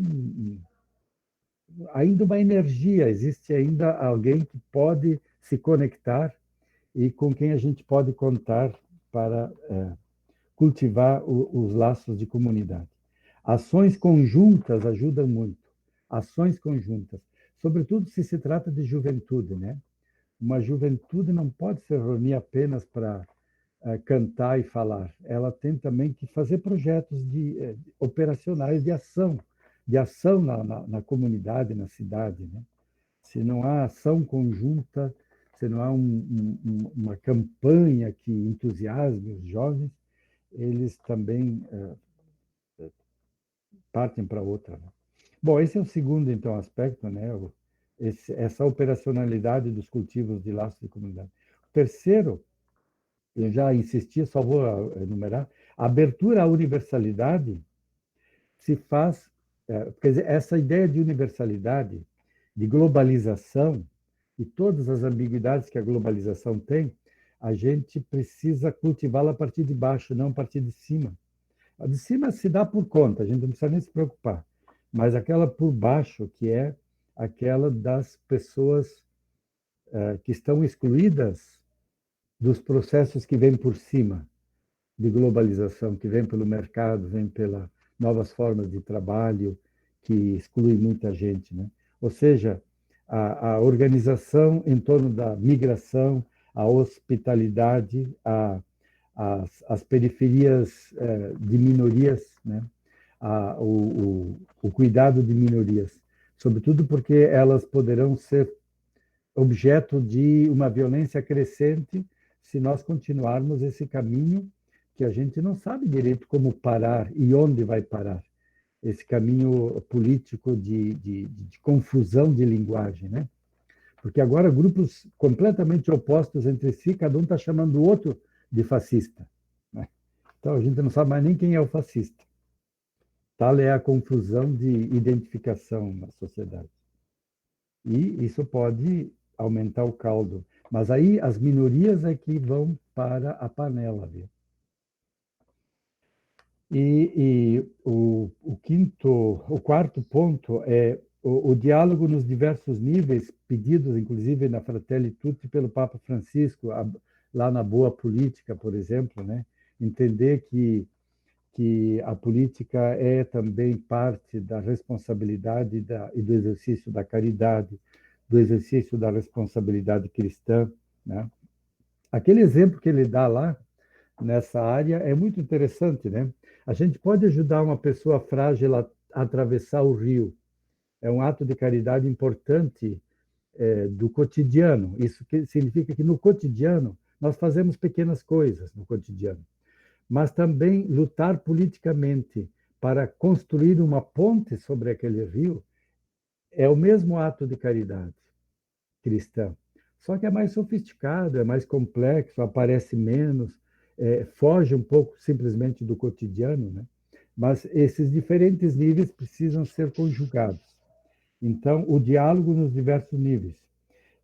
ainda uma energia, existe ainda alguém que pode se conectar e com quem a gente pode contar para cultivar os laços de comunidade. Ações conjuntas ajudam muito. Ações conjuntas. Sobretudo se trata de juventude, né? Uma juventude não pode se reunir apenas para cantar e falar. Ela tem também que fazer projetos operacionais de ação na comunidade, na cidade, né? Se não há ação conjunta, se não há uma campanha que entusiasme os jovens, eles também partem para outra, né? Bom, esse é o segundo, então, aspecto, né? Essa operacionalidade dos cultivos de laços de comunidade. O terceiro, eu já insisti, só vou enumerar, a abertura à universalidade se faz, quer dizer, essa ideia de universalidade, de globalização, e todas as ambiguidades que a globalização tem, a gente precisa cultivá-la a partir de baixo, não a partir de cima. A de cima se dá por conta, a gente não precisa nem se preocupar. Mas aquela por baixo, que é aquela das pessoas que estão excluídas dos processos que vêm por cima, de globalização, que vem pelo mercado, vem pelas novas formas de trabalho, que exclui muita gente, né? Ou seja, a organização em torno da migração, a hospitalidade, as periferias de minorias, né? O cuidado de minorias, sobretudo porque elas poderão ser objeto de uma violência crescente se nós continuarmos esse caminho que a gente não sabe direito como parar e onde vai parar. Esse caminho político de confusão de linguagem, né? Porque agora grupos completamente opostos entre si, cada um está chamando o outro de fascista, né? Então a gente não sabe mais nem quem é o fascista. Tal é a confusão de identificação na sociedade. E isso pode aumentar o caldo. Mas aí as minorias é que vão para a panela, viu? E o quarto ponto é o diálogo nos diversos níveis, pedidos inclusive na Fratelli Tutti pelo Papa Francisco, lá na Boa Política, por exemplo, né? Entender que a política é também parte da responsabilidade e do exercício da caridade, do exercício da responsabilidade cristã, né? Aquele exemplo que ele dá lá, nessa área, é muito interessante, né? A gente pode ajudar uma pessoa frágil a atravessar o rio. É um ato de caridade importante do cotidiano. Isso significa que no cotidiano nós fazemos pequenas coisas no cotidiano, mas também lutar politicamente para construir uma ponte sobre aquele rio é o mesmo ato de caridade cristã. Só que é mais sofisticado, é mais complexo, aparece menos, foge um pouco simplesmente do cotidiano, né? Mas esses diferentes níveis precisam ser conjugados. Então, o diálogo nos diversos níveis.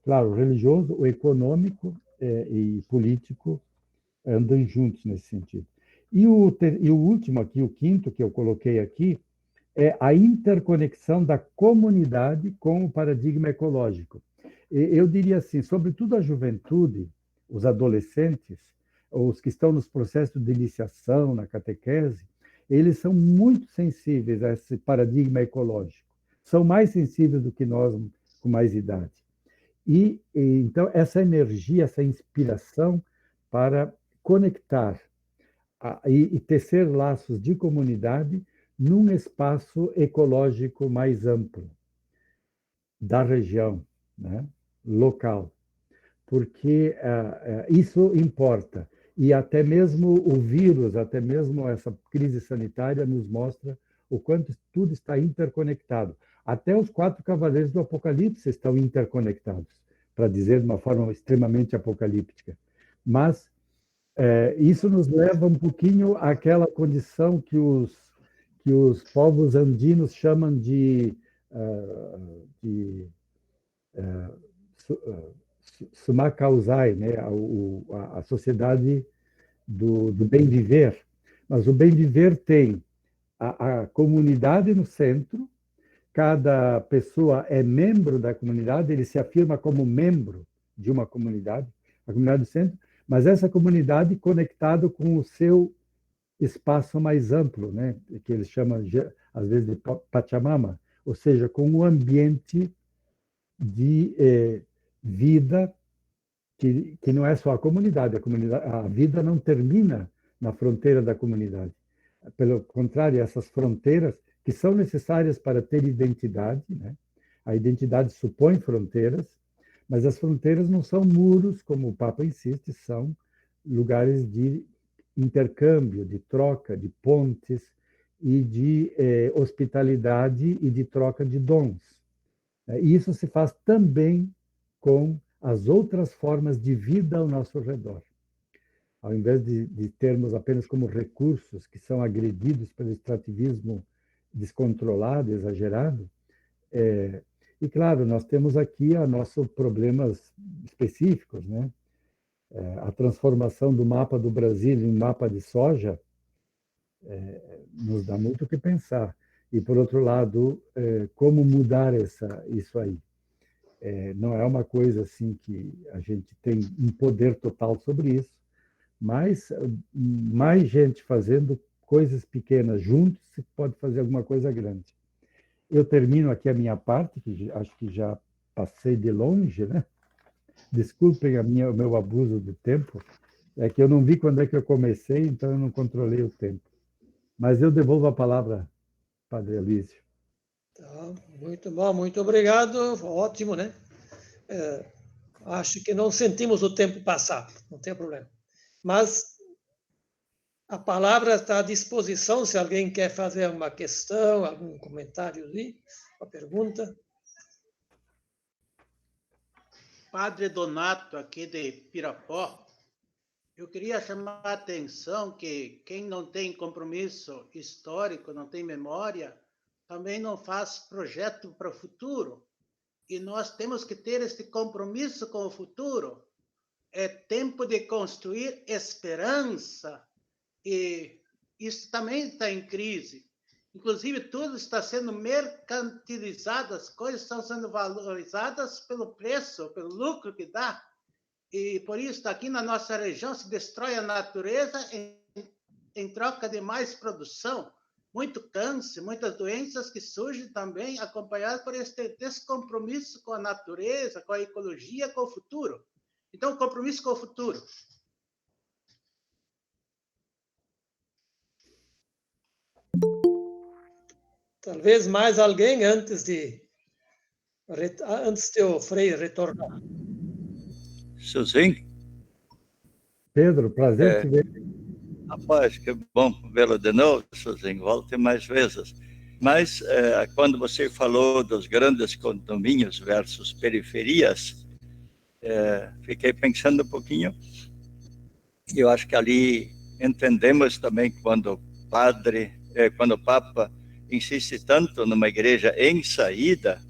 Claro, o religioso, o econômico e político andam juntos nesse sentido. E o último aqui, o quinto que eu coloquei aqui, é a interconexão da comunidade com o paradigma ecológico. Eu diria assim, sobretudo a juventude, os adolescentes, os que estão nos processos de iniciação, na catequese, eles são muito sensíveis a esse paradigma ecológico. São mais sensíveis do que nós com mais idade. Então, essa energia, essa inspiração para conectar e tecer laços de comunidade num espaço ecológico mais amplo da região, né? Local, porque isso importa. E até mesmo o vírus, até mesmo essa crise sanitária nos mostra o quanto tudo está interconectado. Até os 4 cavaleiros do Apocalipse estão interconectados, para dizer de uma forma extremamente apocalíptica. Mas isso nos leva um pouquinho àquela condição que os povos andinos chamam de summa causae, né? A sociedade do bem viver. Mas o bem viver tem a comunidade no centro, cada pessoa é membro da comunidade, ele se afirma como membro de uma comunidade, a comunidade do centro, mas essa comunidade conectada com o seu espaço mais amplo, né? Que eles chamam, às vezes, de Pachamama, ou seja, com o ambiente de vida, que não é só a comunidade, a vida não termina na fronteira da comunidade. Pelo contrário, essas fronteiras que são necessárias para ter identidade, né? A identidade supõe fronteiras, mas as fronteiras não são muros, como o Papa insiste, são lugares de intercâmbio, de troca, de pontes e de hospitalidade e de troca de dons. E isso se faz também com as outras formas de vida ao nosso redor. Ao invés de termos apenas como recursos que são agredidos pelo extrativismo descontrolado, exagerado, e claro, nós temos aqui nossos problemas específicos, né? A transformação do mapa do Brasil em mapa de soja nos dá muito o que pensar. E, por outro lado, como mudar isso aí? Não é uma coisa assim que a gente tem um poder total sobre isso, mas mais gente fazendo coisas pequenas juntos, se pode fazer alguma coisa grande. Eu termino aqui a minha parte, que acho que já passei de longe, né? Desculpem o meu abuso do tempo, é que eu não vi quando é que eu comecei, então eu não controlei o tempo. Mas eu devolvo a palavra, Padre Elísio. Tá, muito bom, muito obrigado, ótimo, né? Acho que não sentimos o tempo passar, não tem problema. Mas a palavra está à disposição, se alguém quer fazer uma questão, algum comentário ali, uma pergunta. Padre Donato, aqui de Pirapó, eu queria chamar a atenção que quem não tem compromisso histórico, não tem memória, também não faz projeto para o futuro. E nós temos que ter esse compromisso com o futuro. É tempo de construir esperança. E isso também está em crise. Inclusive, tudo está sendo mercantilizado, as coisas estão sendo valorizadas pelo preço, pelo lucro que dá. E por isso, aqui na nossa região, se destrói a natureza em troca de mais produção. Muito câncer, muitas doenças que surgem também acompanhadas por esse descompromisso com a natureza, com a ecologia, com o futuro. Então, compromisso com o futuro. Talvez mais alguém antes de o Frei retornar. Suzinho? Pedro, prazer te ver. Rapaz, que bom vê-lo de novo, Suzinho. Volte mais vezes. Mas quando você falou dos grandes condomínios versus periferias, fiquei pensando um pouquinho. Eu acho que ali entendemos também quando o Papa insiste tanto numa igreja em saída,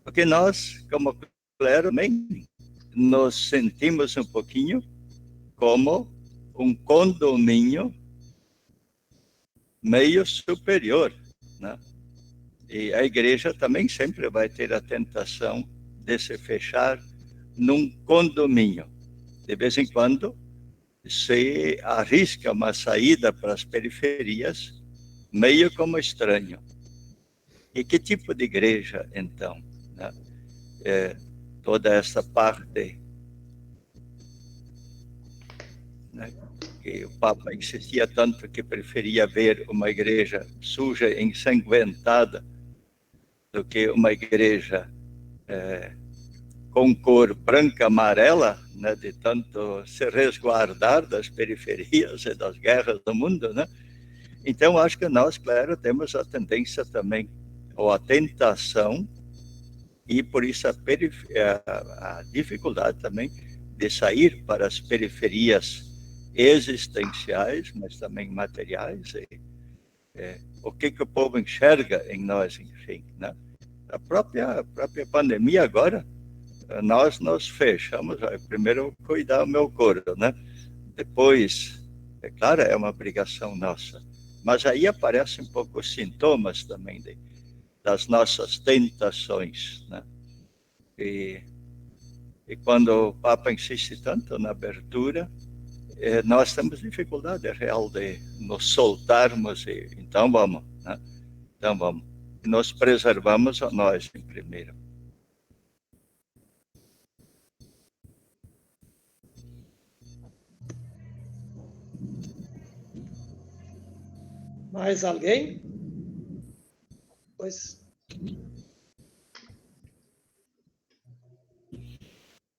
porque nós, como clero, também nos sentimos um pouquinho como um condomínio meio superior, né? E a igreja também sempre vai ter a tentação de se fechar num condomínio. De vez em quando, se arrisca uma saída para as periferias, meio como estranho. E que tipo de igreja, então? Né? Toda essa parte, né, que o Papa insistia tanto que preferia ver uma igreja suja e ensanguentada do que uma igreja com cor branca, amarela, né, de tanto se resguardar das periferias e das guerras do mundo, né? Então, acho que nós, claro, temos a tendência também, ou a tentação, e por isso a dificuldade também de sair para as periferias existenciais, mas também materiais, o que o povo enxerga em nós, enfim, né? A própria pandemia agora, nós nos fechamos, primeiro cuidar do meu corpo, né? Depois, é claro, é uma obrigação nossa, mas aí aparecem um pouco os sintomas também das nossas tentações, né? E quando o Papa insiste tanto na abertura, nós temos dificuldade real de nos soltarmos e então vamos, né? Então vamos. E nós preservamos a nós em primeiro. Mais alguém? Pois.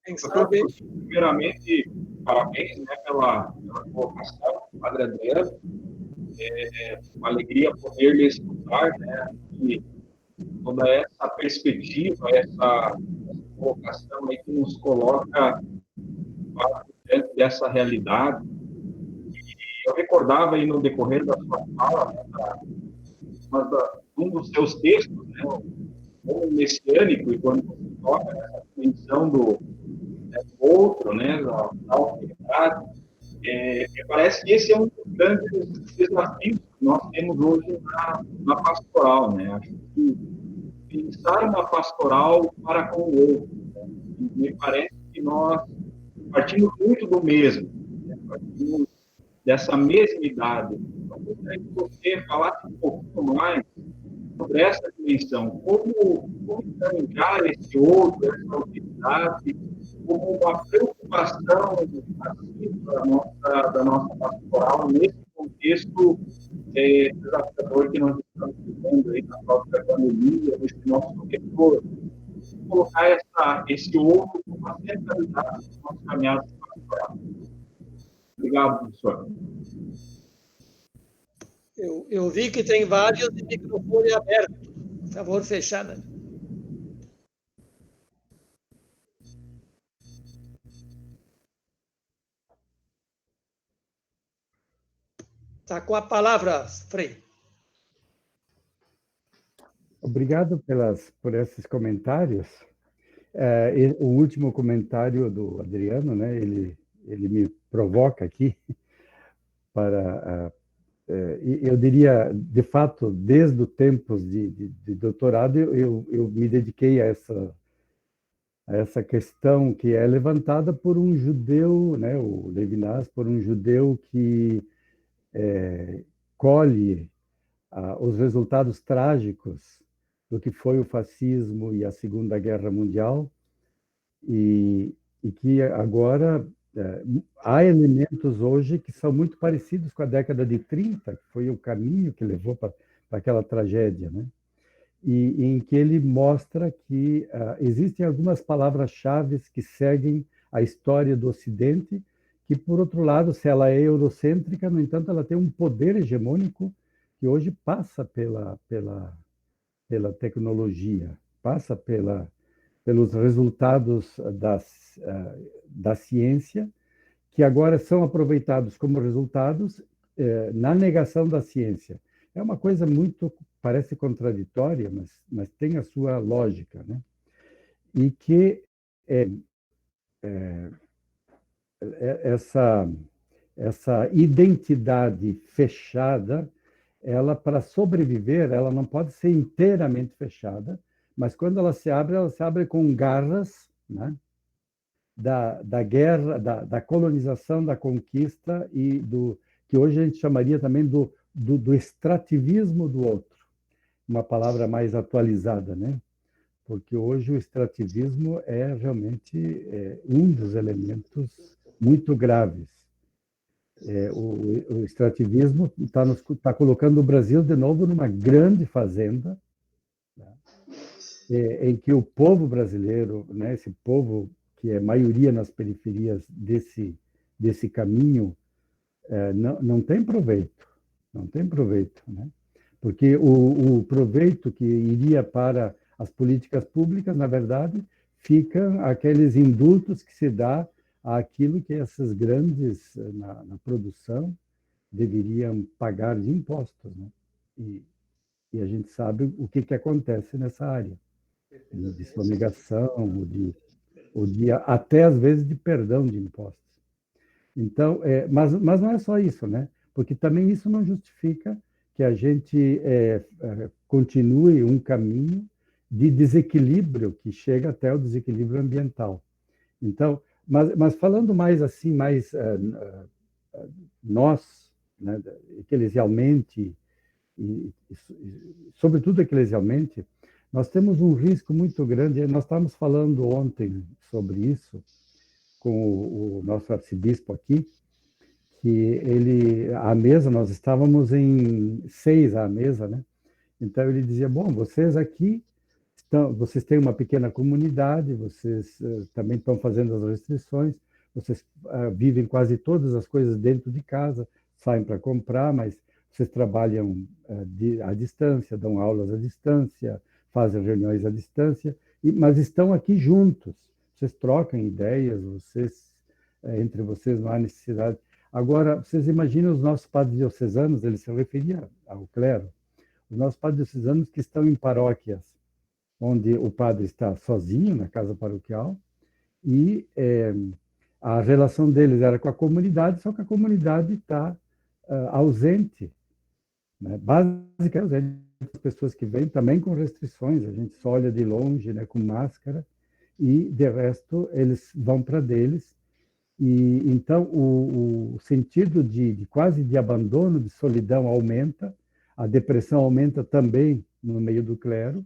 Quem sabe? Primeiramente, parabéns, né, pela colocação, Padre Adriano. É uma alegria poder lhe escutar, né, e toda essa perspectiva, essa colocação aí que nos coloca dentro dessa realidade. E eu recordava aí no decorrer da sua fala, né, um dos seus textos, né, o messiânico, e quando você toca nessa dimensão do outro, né, da alteridade, me parece que esse é um dos grandes desafios que nós temos hoje na pastoral, né? Acho que pensar uma pastoral para com o outro, né? Me parece que nós partimos muito do mesmo, né? Partimos dessa mesmidade. Então, eu gostaria que você falasse um pouquinho mais sobre essa dimensão, como enxergar esse outro, essa alteridade, como uma preocupação assim, da nossa pastoral nesse contexto desafiador que nós estamos vivendo aí na própria pandemia, nesse nosso retorno. Colocar esse outro como uma centralidade do nosso caminhado pastoral. Obrigado, professor. Eu vi que tem vários de microfone aberto. Por favor, fechar, né? Está com a palavra, Frei. Obrigado por esses comentários. O último comentário do Adriano, né? Ele me provoca aqui para... eu diria, de fato, desde os tempos de doutorado, eu me dediquei a essa questão que é levantada por um judeu, né? O Levinas, por um judeu que colhe os resultados trágicos do que foi o fascismo e a Segunda Guerra Mundial, e que agora há elementos hoje que são muito parecidos com a década de 30, que foi o caminho que levou para aquela tragédia, né? E em que ele mostra que existem algumas palavras-chave que seguem a história do Ocidente, que, por outro lado, se ela é eurocêntrica, no entanto, ela tem um poder hegemônico que hoje passa pela tecnologia, passa pelos resultados da ciência, que agora são aproveitados como resultados na negação da ciência. É uma coisa muito, parece contraditória, mas tem a sua lógica, né? E que essa identidade fechada, ela, para sobreviver, ela não pode ser inteiramente fechada, mas quando ela se abre com garras, né? Da guerra, da colonização, da conquista e que hoje a gente chamaria também do extrativismo do outro, uma palavra mais atualizada, né? Porque hoje o extrativismo é realmente um dos elementos muito graves. O extrativismo está colocando o Brasil de novo numa grande fazenda, né? em que o povo brasileiro, né, esse povo que é maioria nas periferias desse caminho, não tem proveito, não tem proveito, né? Porque o proveito que iria para as políticas públicas, na verdade, ficam aqueles indultos que se dá àquilo que essas grandes, na produção, deveriam pagar de impostos, né? E a gente sabe o que acontece nessa área, de sonegação, ou de até às vezes de perdão de impostos. Então, mas não é só isso, né? Porque também isso não justifica que a gente continue um caminho de desequilíbrio que chega até o desequilíbrio ambiental. Então, mas falando mais assim, mais nós, né, eclesialmente, e, sobretudo eclesialmente, nós temos um risco muito grande. Nós estávamos falando ontem sobre isso com o nosso arcebispo aqui, que ele, à mesa, nós estávamos em 6 à mesa, né? Então ele dizia, bom, vocês aqui vocês têm uma pequena comunidade, vocês também estão fazendo as restrições, vocês vivem quase todas as coisas dentro de casa, saem para comprar, mas vocês trabalham à distância, dão aulas à distância, fazem reuniões à distância, mas estão aqui juntos. Vocês trocam ideias, entre vocês não há necessidade. Agora, vocês imaginam os nossos padres diocesanos, ele se referia ao clero, os nossos padres diocesanos que estão em paróquias, onde o padre está sozinho na casa paroquial, e a relação deles era com a comunidade, só que a comunidade está ausente, né? Basicamente ausente. As pessoas que vêm também com restrições, a gente só olha de longe, né, com máscara, e de resto eles vão para deles. E então o sentido de quase de abandono, de solidão aumenta, a depressão aumenta também no meio do clero,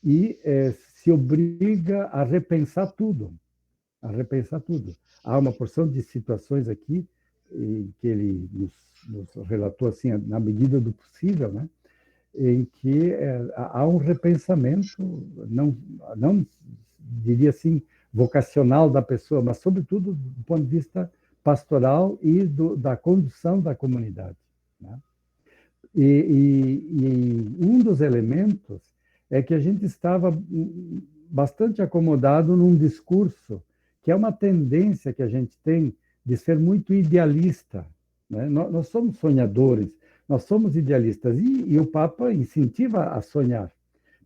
e se obriga a repensar tudo, a repensar tudo. Há uma porção de situações aqui que ele nos relatou assim, na medida do possível, né, em que há um repensamento, não diria assim, vocacional da pessoa, mas, sobretudo, do ponto de vista pastoral e da condução da comunidade, né? E um dos elementos é que a gente estava bastante acomodado num discurso que é uma tendência que a gente tem de ser muito idealista, né? Nós somos sonhadores, nós somos idealistas, e o Papa incentiva a sonhar,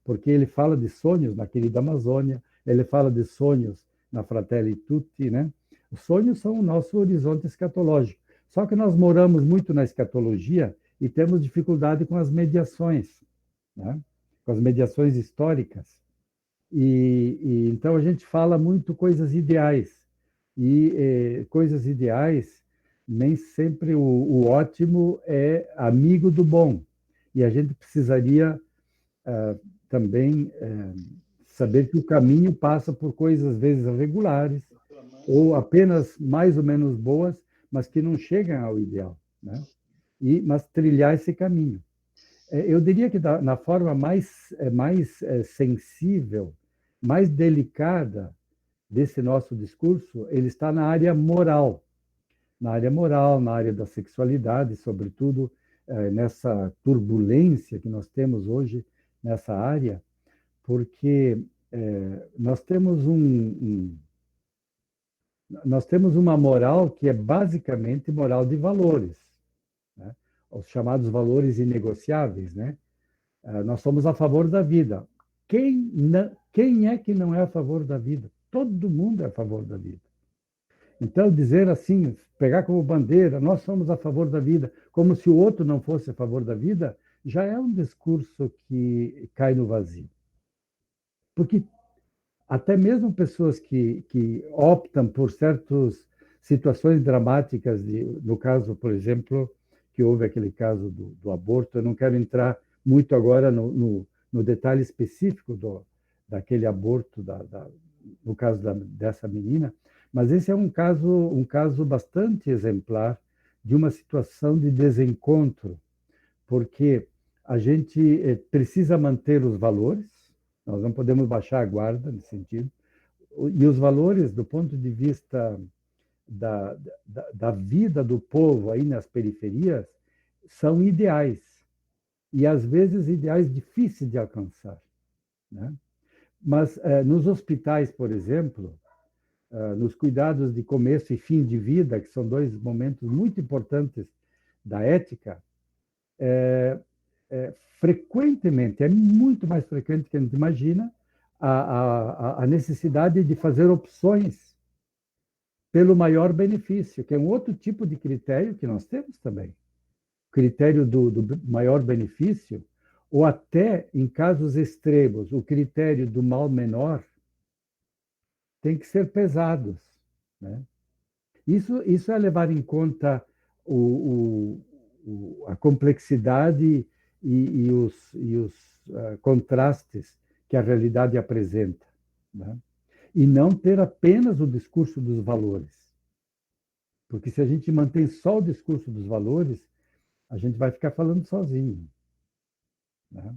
porque ele fala de sonhos na querida Amazônia, ele fala de sonhos na Fratelli Tutti, né? Os sonhos são o nosso horizonte escatológico. Só que nós moramos muito na escatologia e temos dificuldade com as mediações, né? Com as mediações históricas. E então a gente fala muito coisas ideais. E coisas ideais, nem sempre o ótimo é amigo do bom. E a gente precisaria também saber que o caminho passa por coisas, às vezes, irregulares, ou apenas mais ou menos boas, mas que não chegam ao ideal, né? Mas trilhar esse caminho. Eu diria que na forma mais sensível, mais delicada desse nosso discurso, ele está na área moral, na área da sexualidade, sobretudo nessa turbulência que nós temos hoje nessa área, porque nós temos uma moral que é basicamente moral de valores, né? Os chamados valores inegociáveis, né? Nós somos a favor da vida. Quem é que não é a favor da vida? Todo mundo é a favor da vida. Então, dizer assim, pegar como bandeira, nós somos a favor da vida, como se o outro não fosse a favor da vida, já é um discurso que cai no vazio. Porque até mesmo pessoas que optam por certas situações dramáticas, no caso, por exemplo, que houve aquele caso do aborto, eu não quero entrar muito agora no detalhe específico daquele aborto, no caso dessa menina, mas esse é um caso bastante exemplar de uma situação de desencontro, porque a gente precisa manter os valores, Nós não podemos baixar a guarda nesse sentido. E os valores, do ponto de vista da vida do povo aí nas periferias, são ideais. E, às vezes, ideais difíceis de alcançar, né? Mas, nos hospitais, por exemplo, nos cuidados de começo e fim de vida, que são dois momentos muito importantes da ética, frequentemente, é muito mais frequente que a gente imagina, a necessidade de fazer opções pelo maior benefício, que é um outro tipo de critério que nós temos também. Critério do maior benefício, ou até, em casos extremos, o critério do mal menor, tem que ser pesados, né? Isso é levar em conta a complexidade e os contrastes que a realidade apresenta, né? E não ter apenas o discurso dos valores. Porque se a gente mantém só o discurso dos valores, a gente vai ficar falando sozinho, né?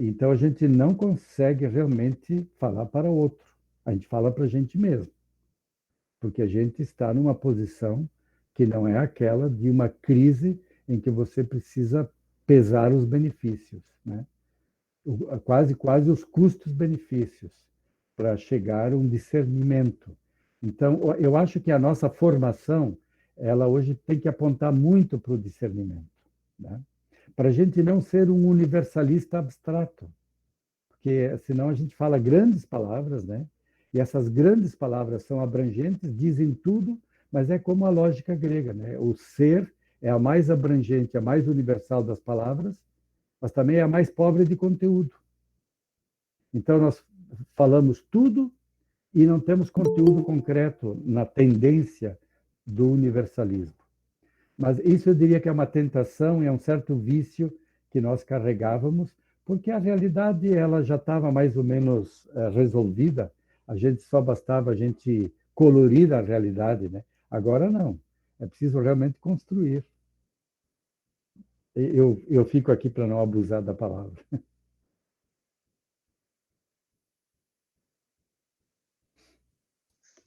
Então, a gente não consegue realmente falar para o outro. A gente fala para a gente mesmo. Porque a gente está numa posição que não é aquela de uma crise em que você precisa pesar os benefícios, né? Quase os custos-benefícios, para chegar a um discernimento. Então, eu acho que a nossa formação, ela hoje tem que apontar muito para o discernimento, né? Para a gente não ser um universalista abstrato, porque senão a gente fala grandes palavras, né? E essas grandes palavras são abrangentes, dizem tudo, mas é como a lógica grega, né? O ser é a mais abrangente, a mais universal das palavras, mas também é a mais pobre de conteúdo. Então, nós falamos tudo e não temos conteúdo concreto na tendência do universalismo. Mas isso eu diria que é uma tentação, é um certo vício que nós carregávamos, porque a realidade ela já estava mais ou menos resolvida, a gente só bastava a gente colorir a realidade, né? Agora não, é preciso realmente construir. Eu fico aqui para não abusar da palavra.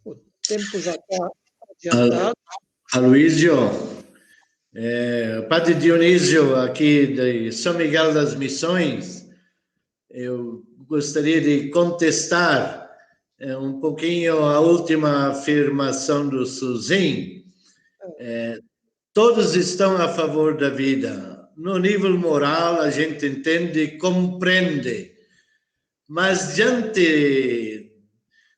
O tempo já está adiantado. Aloísio, Padre Dionísio, aqui de São Miguel das Missões, eu gostaria de contestar um pouquinho a última afirmação do Suzin. Todos estão a favor da vida. No nível moral, a gente entende e compreende. Mas diante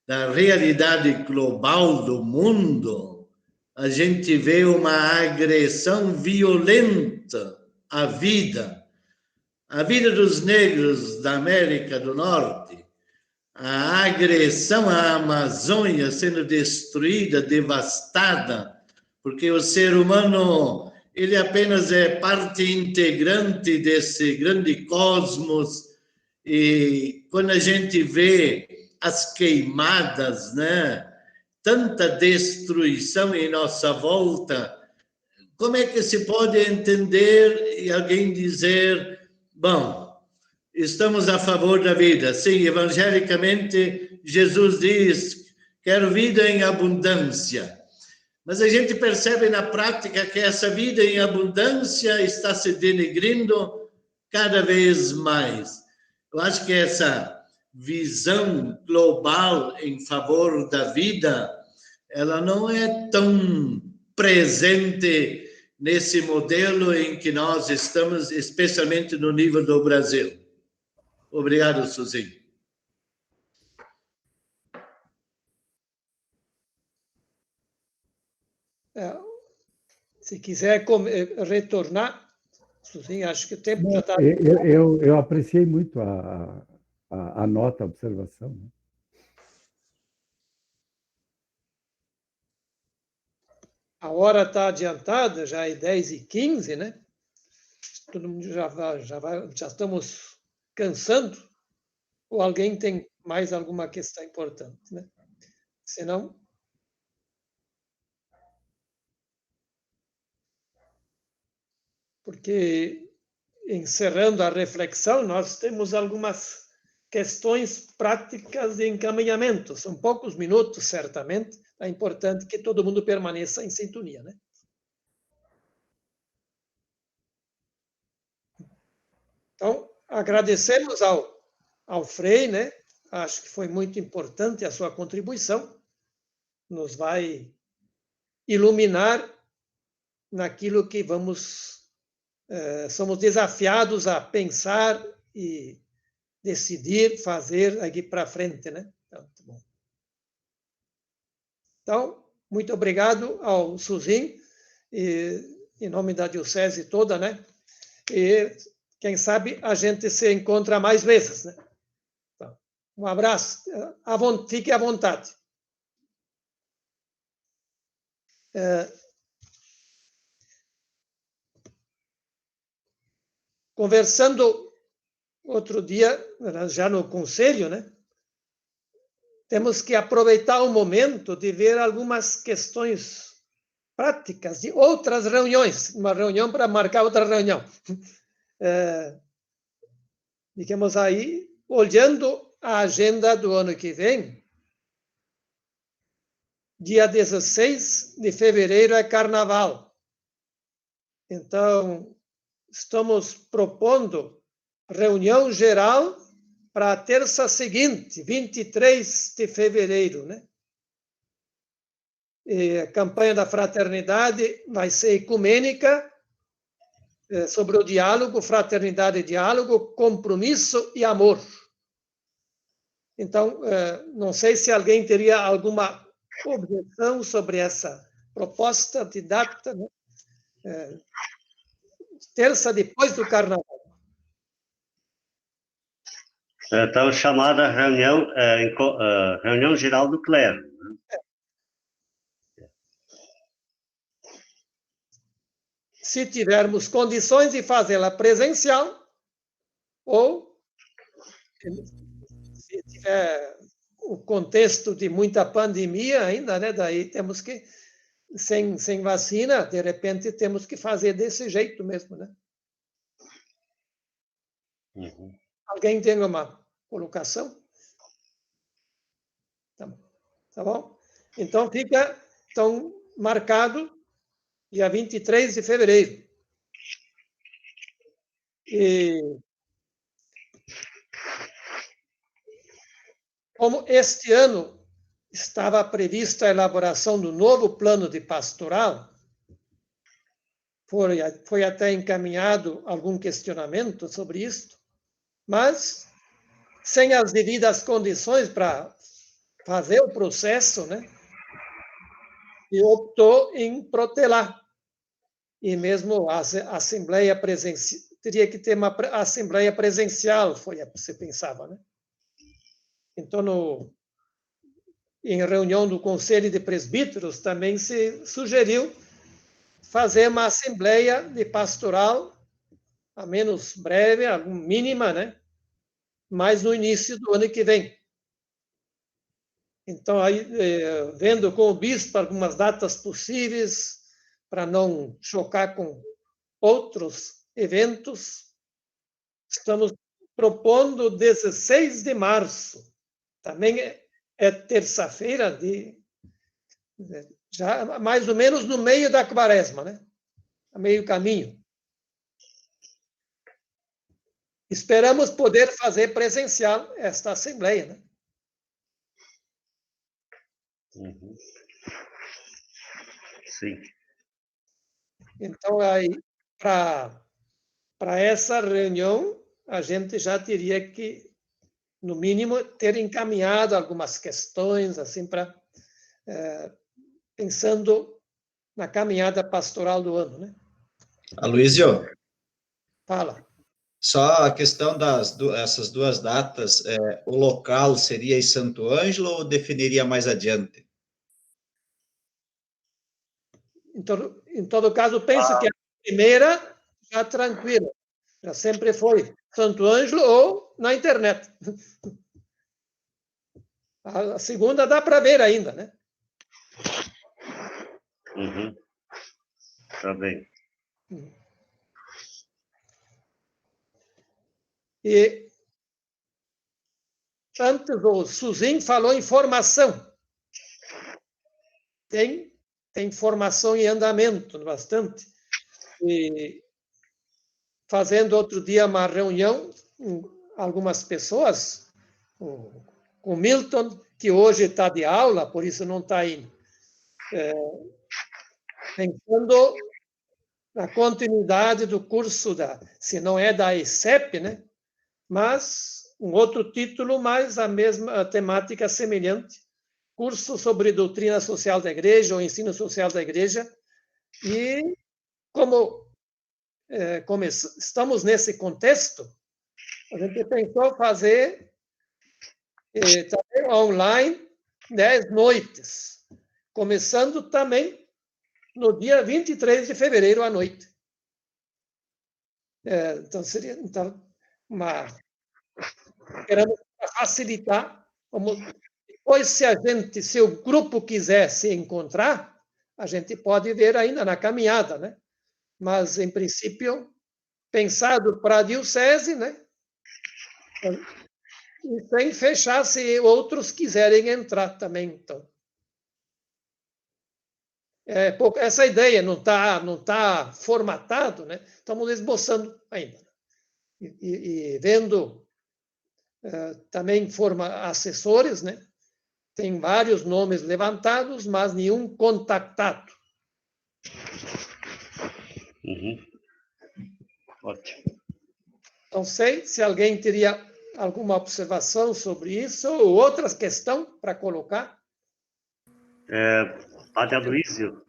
da realidade global do mundo, a gente vê uma agressão violenta à vida. A vida dos negros da América do Norte, a agressão à Amazônia sendo destruída, devastada, porque o ser humano, ele apenas é parte integrante desse grande cosmos, e quando a gente vê as queimadas, né? Tanta destruição em nossa volta, como é que se pode entender e alguém dizer, bom, estamos a favor da vida? Sim, evangelicamente, Jesus diz, quero vida em abundância. Mas a gente percebe na prática que essa vida em abundância está se denegrindo cada vez mais. Eu acho que essa visão global em favor da vida, ela não é tão presente nesse modelo em que nós estamos, especialmente no nível do Brasil. Obrigado, Suzy. Se quiser retornar, Suzy, acho que o tempo já está... Eu apreciei muito a nota, a observação, né? A hora está adiantada, já é 10h15, né? Todo mundo já estamos cansando. Ou alguém tem mais alguma questão importante, né? Senão... Porque, encerrando a reflexão, nós temos algumas questões práticas de encaminhamento. São poucos minutos, certamente. É importante que todo mundo permaneça em sintonia, né? Então, agradecemos ao Frei, né? Acho que foi muito importante a sua contribuição. Nos vai iluminar naquilo que somos desafiados a pensar e decidir, fazer aqui para frente, né? Muito bom. Então, muito obrigado ao Suzin, em nome da Diocese toda, né? E, quem sabe, a gente se encontra mais vezes, né? Então, um abraço, fique à vontade. Conversando outro dia, já no conselho, né? Temos que aproveitar o momento de ver algumas questões práticas de outras reuniões, uma reunião para marcar outra reunião. Digamos aí, olhando a agenda do ano que vem, dia 16 de fevereiro é Carnaval. Então, estamos propondo reunião geral para a terça seguinte, 23 de fevereiro, né? E a campanha da fraternidade vai ser ecumênica, sobre o diálogo, fraternidade e diálogo, compromisso e amor. Então, não sei se alguém teria alguma objeção sobre essa proposta de data, né? Terça depois do Carnaval. Então, chamada reunião geral do clero. Se tivermos condições de fazê-la presencial, ou se tiver o contexto de muita pandemia ainda, né? Daí temos que, sem vacina, de repente temos que fazer desse jeito mesmo, né? Uhum. Alguém tem uma colocação? Tá bom? Então, fica marcado dia 23 de fevereiro. E como este ano estava prevista a elaboração do novo plano de pastoral, foi até encaminhado algum questionamento sobre isso, mas sem as devidas condições para fazer o processo, né? E optou em protelar. E mesmo a assembleia presencial, teria que ter uma assembleia presencial, se pensava, né? Então, em reunião do Conselho de Presbíteros, também se sugeriu fazer uma assembleia de pastoral, a menos breve, a mínima, né? Mas no início do ano que vem. Então, aí, vendo com o bispo algumas datas possíveis, para não chocar com outros eventos, estamos propondo 16 de março. Também é terça-feira, já mais ou menos no meio da quaresma, né? A meio caminho. Esperamos poder fazer presencial esta assembleia, né? Uhum. Sim. Então, aí, para essa reunião, a gente já teria que, no mínimo, ter encaminhado algumas questões, assim, pensando na caminhada pastoral do ano, né? Aloysio, Fala. só a questão essas duas datas, o local seria em Santo Ângelo ou definiria mais adiante? Em todo caso, penso que a primeira já tranquila, já sempre foi Santo Ângelo ou na internet. A segunda dá para ver ainda, né? Uhum. Tá bem. E antes o Suzin falou em formação. Tem formação em andamento, bastante. E fazendo outro dia uma reunião com algumas pessoas, com Milton, que hoje está de aula, por isso não está indo. Pensando na continuidade do curso, se não é da ICEP, né? Mas um outro título, mas a mesma temática semelhante, curso sobre doutrina social da igreja, ou ensino social da igreja, e como estamos nesse contexto, a gente pensou fazer também online 10 noites, começando também no dia 23 de fevereiro à noite. Então, seria queremos facilitar, depois, se o grupo quiser se encontrar, a gente pode ver ainda na caminhada, né? Mas, em princípio, pensado para a diocese, né? E sem fechar se outros quiserem entrar também, então. Essa ideia não tá formatado, né? Estamos esboçando ainda. E vendo também assessores, né? Tem vários nomes levantados, mas nenhum contactado. Ótimo. Não sei se alguém teria alguma observação sobre isso ou outras questões para colocar. Padre Aloysio,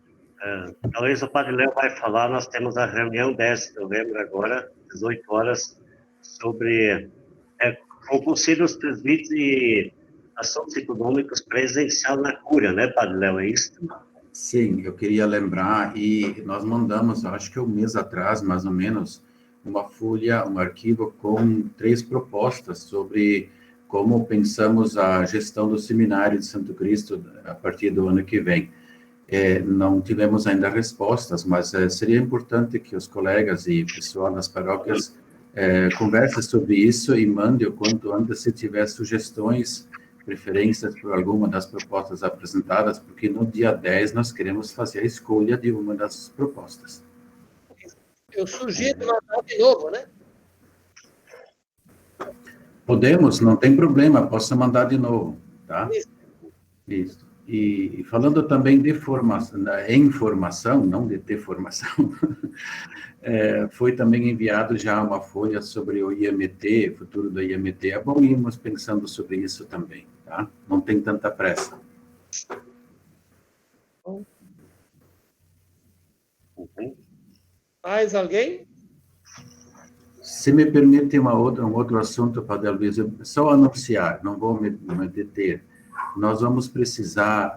talvez o Padre Léo vai falar, nós temos a reunião 10 de novembro agora, 18 horas, sobre o Conselho dos Presbíteros e Assuntos Econômicos presencial na cura, né, Padre Léo, é isso? Sim, eu queria lembrar, e nós mandamos, acho que um mês atrás, mais ou menos, uma folha, um arquivo com 3 propostas sobre como pensamos a gestão do Seminário de Santo Cristo a partir do ano que vem. Não tivemos ainda respostas, mas seria importante que os colegas e pessoal das paróquias conversem sobre isso e mandem o quanto antes se tiver sugestões, preferências por alguma das propostas apresentadas, porque no dia 10 nós queremos fazer a escolha de uma das propostas. Eu sugiro mandar de novo, né? Podemos, não tem problema, posso mandar de novo, tá? Isso. E falando também de formação, informação, não de ter formação, foi também enviado já uma folha sobre o IMT, futuro do IMT. É bom irmos pensando sobre isso também, tá? Não tem tanta pressa. Mais alguém? Se me permite um outro assunto, Padre Aloysio, só anunciar, não vou me deter. Nós vamos precisar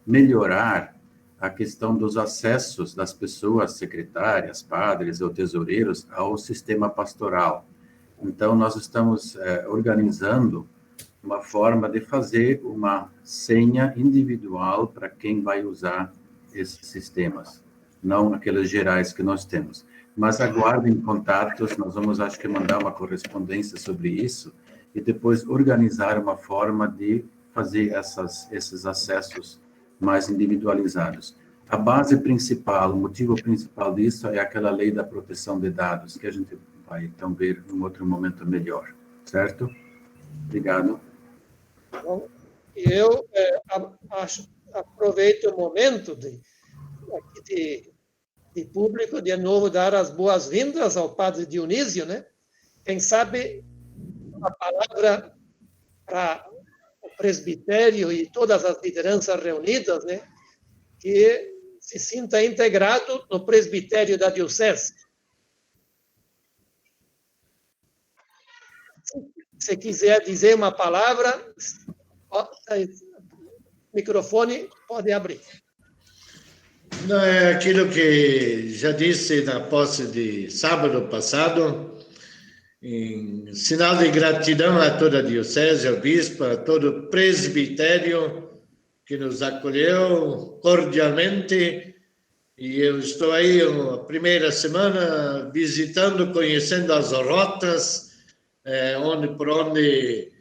melhorar a questão dos acessos das pessoas, secretárias, padres ou tesoureiros, ao sistema pastoral. Então, nós estamos organizando uma forma de fazer uma senha individual para quem vai usar esses sistemas, não aqueles gerais que nós temos. Mas aguardem contatos, nós vamos, acho que, mandar uma correspondência sobre isso e depois organizar uma forma de fazer esses acessos mais individualizados. A base principal, o motivo principal disso é aquela lei da proteção de dados, que a gente vai, então, ver em outro momento melhor, certo? Obrigado. Bom, eu aproveito o momento de público, de novo, dar as boas-vindas ao Padre Dionísio, né? Quem sabe a palavra para o presbitério e todas as lideranças reunidas, né? Que se sinta integrado no presbitério da diocese. Se quiser dizer uma palavra, o microfone pode abrir. Não, é aquilo que já disse na posse de sábado passado, em sinal de gratidão a toda a diocese, ao bispo, a todo o presbitério que nos acolheu cordialmente. E eu estou aí a primeira semana visitando, conhecendo as rotas, por onde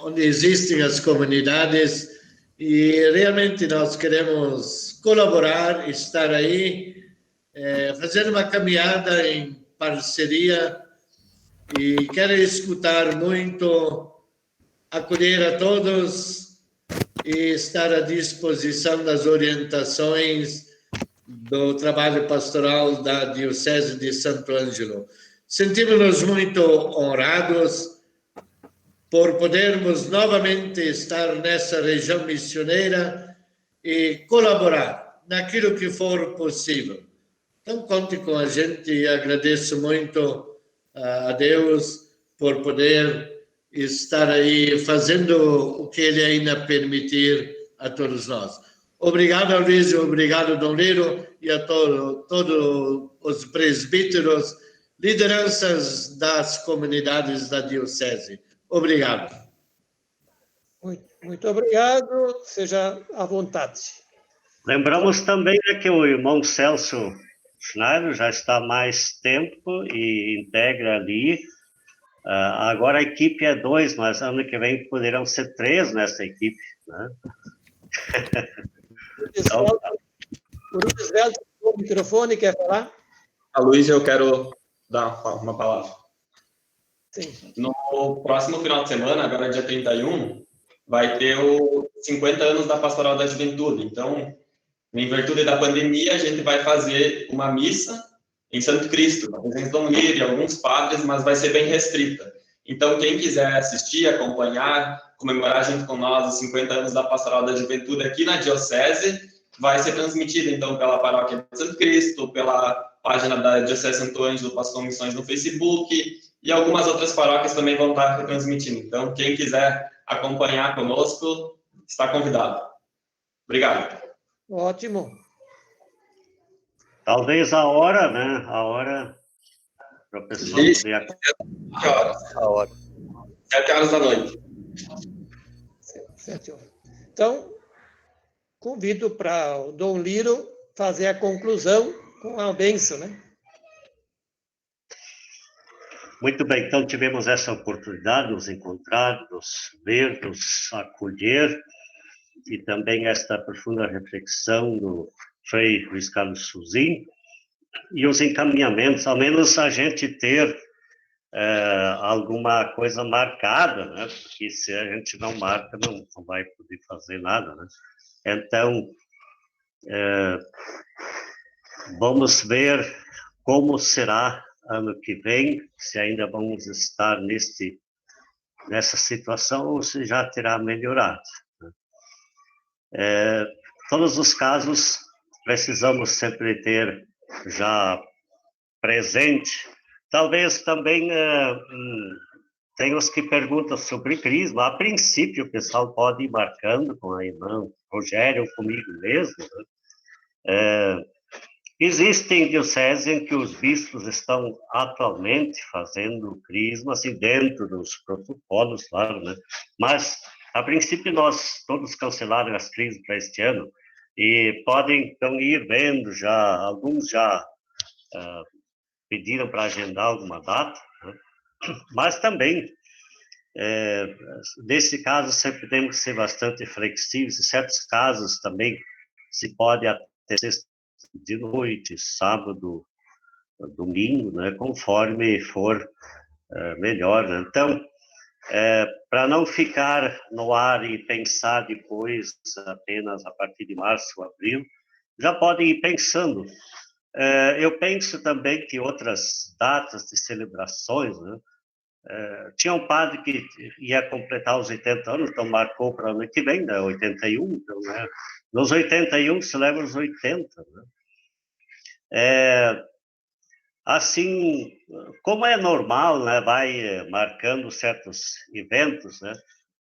onde existem as comunidades, e realmente nós queremos colaborar, estar aí, fazer uma caminhada em parceria, e quero escutar muito, acolher a todos e estar à disposição das orientações do trabalho pastoral da Diocese de Santo Ângelo. Sentimos-nos muito honrados por podermos novamente estar nessa região missioneira e colaborar naquilo que for possível. Então, conte com a gente e agradeço muito a Deus por poder estar aí fazendo o que Ele ainda permitir a todos nós. Obrigado, Luiz, obrigado, Dom Liro, e a todos os presbíteros, lideranças das comunidades da Diocese. Obrigado. Muito obrigado, seja à vontade. Lembramos também que o irmão Celso Schneider já está há mais tempo e integra ali. Agora a equipe é 2, mas ano que vem poderão ser 3 nessa equipe, né? Então, o Luiz Velto, o microfone, quer falar? A Luiz, eu quero dar uma palavra. Sim. No próximo final de semana, agora dia 31, vai ter os 50 anos da Pastoral da Juventude. Então, em virtude da pandemia, a gente vai fazer uma missa em Santo Cristo, a presença de Dom Liro e alguns padres, mas vai ser bem restrita. Então, quem quiser assistir, acompanhar, comemorar junto com nós os 50 anos da Pastoral da Juventude aqui na Diocese, vai ser transmitido, então, pela Paróquia de Santo Cristo, pela página da Diocese Santo Ângelo, Pastor Missões no Facebook, e algumas outras paróquias também vão estar retransmitindo. Então, quem quiser acompanhar conosco, está convidado. Obrigado. Ótimo. Talvez a hora, né? A hora para o pessoal poder... Que horas? A hora. 7 horas da noite. 7 horas. Então, convido para o Dom Liro fazer a conclusão com a bênção, né? Muito bem, então tivemos essa oportunidade de nos encontrar, nos ver, nos acolher, e também esta profunda reflexão do Frei Luiz Carlos Suzin, e os encaminhamentos, ao menos a gente ter alguma coisa marcada, né? Porque se a gente não marca, não vai poder fazer nada, né? Então, vamos ver como será ano que vem, se ainda vamos estar nessa situação ou se já terá melhorado. Todos os casos, precisamos sempre ter já presente. Talvez também tem os que perguntam sobre crisma. A princípio, o pessoal pode ir marcando com a irmã Rogério ou comigo mesmo, né? Existem dioceses em que os bispos estão atualmente fazendo crisma, assim, dentro dos protocolos, claro, né? Mas, a princípio, nós todos cancelaram as crismas para este ano e podem, então, ir vendo já, alguns já pediram para agendar alguma data, né? Mas também, nesse caso, sempre temos que ser bastante flexíveis. Em certos casos também se pode até de noite, sábado, domingo, né, conforme for melhor, né? Então, para não ficar no ar e pensar depois apenas a partir de março, abril, já podem ir pensando. Eu penso também que outras datas de celebrações, né? Tinha um padre que ia completar os 80 anos, então marcou para o ano que vem, né, 81, então, né? Nos 81 celebra os 80, né? Assim, como é normal, né, vai marcando certos eventos, né,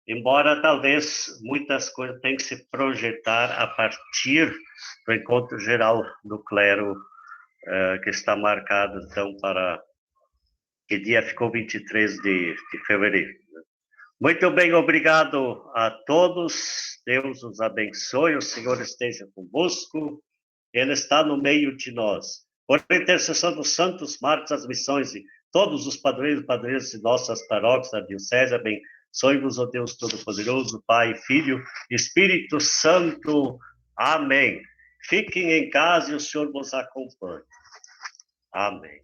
embora talvez muitas coisas tenham que se projetar a partir do encontro geral do clero, que está marcado, então, para... Que dia ficou? 23 de fevereiro. Muito bem, obrigado a todos. Deus os abençoe, o Senhor esteja convosco. Ele está no meio de nós. Por intercessão dos santos mártires das missões e todos os padrinhos e padrinhas de nossas paróquias da Diocese, Sois-vos, ó Deus Todo-Poderoso, Pai, Filho, Espírito Santo. Amém. Fiquem em casa e o Senhor vos acompanhe. Amém.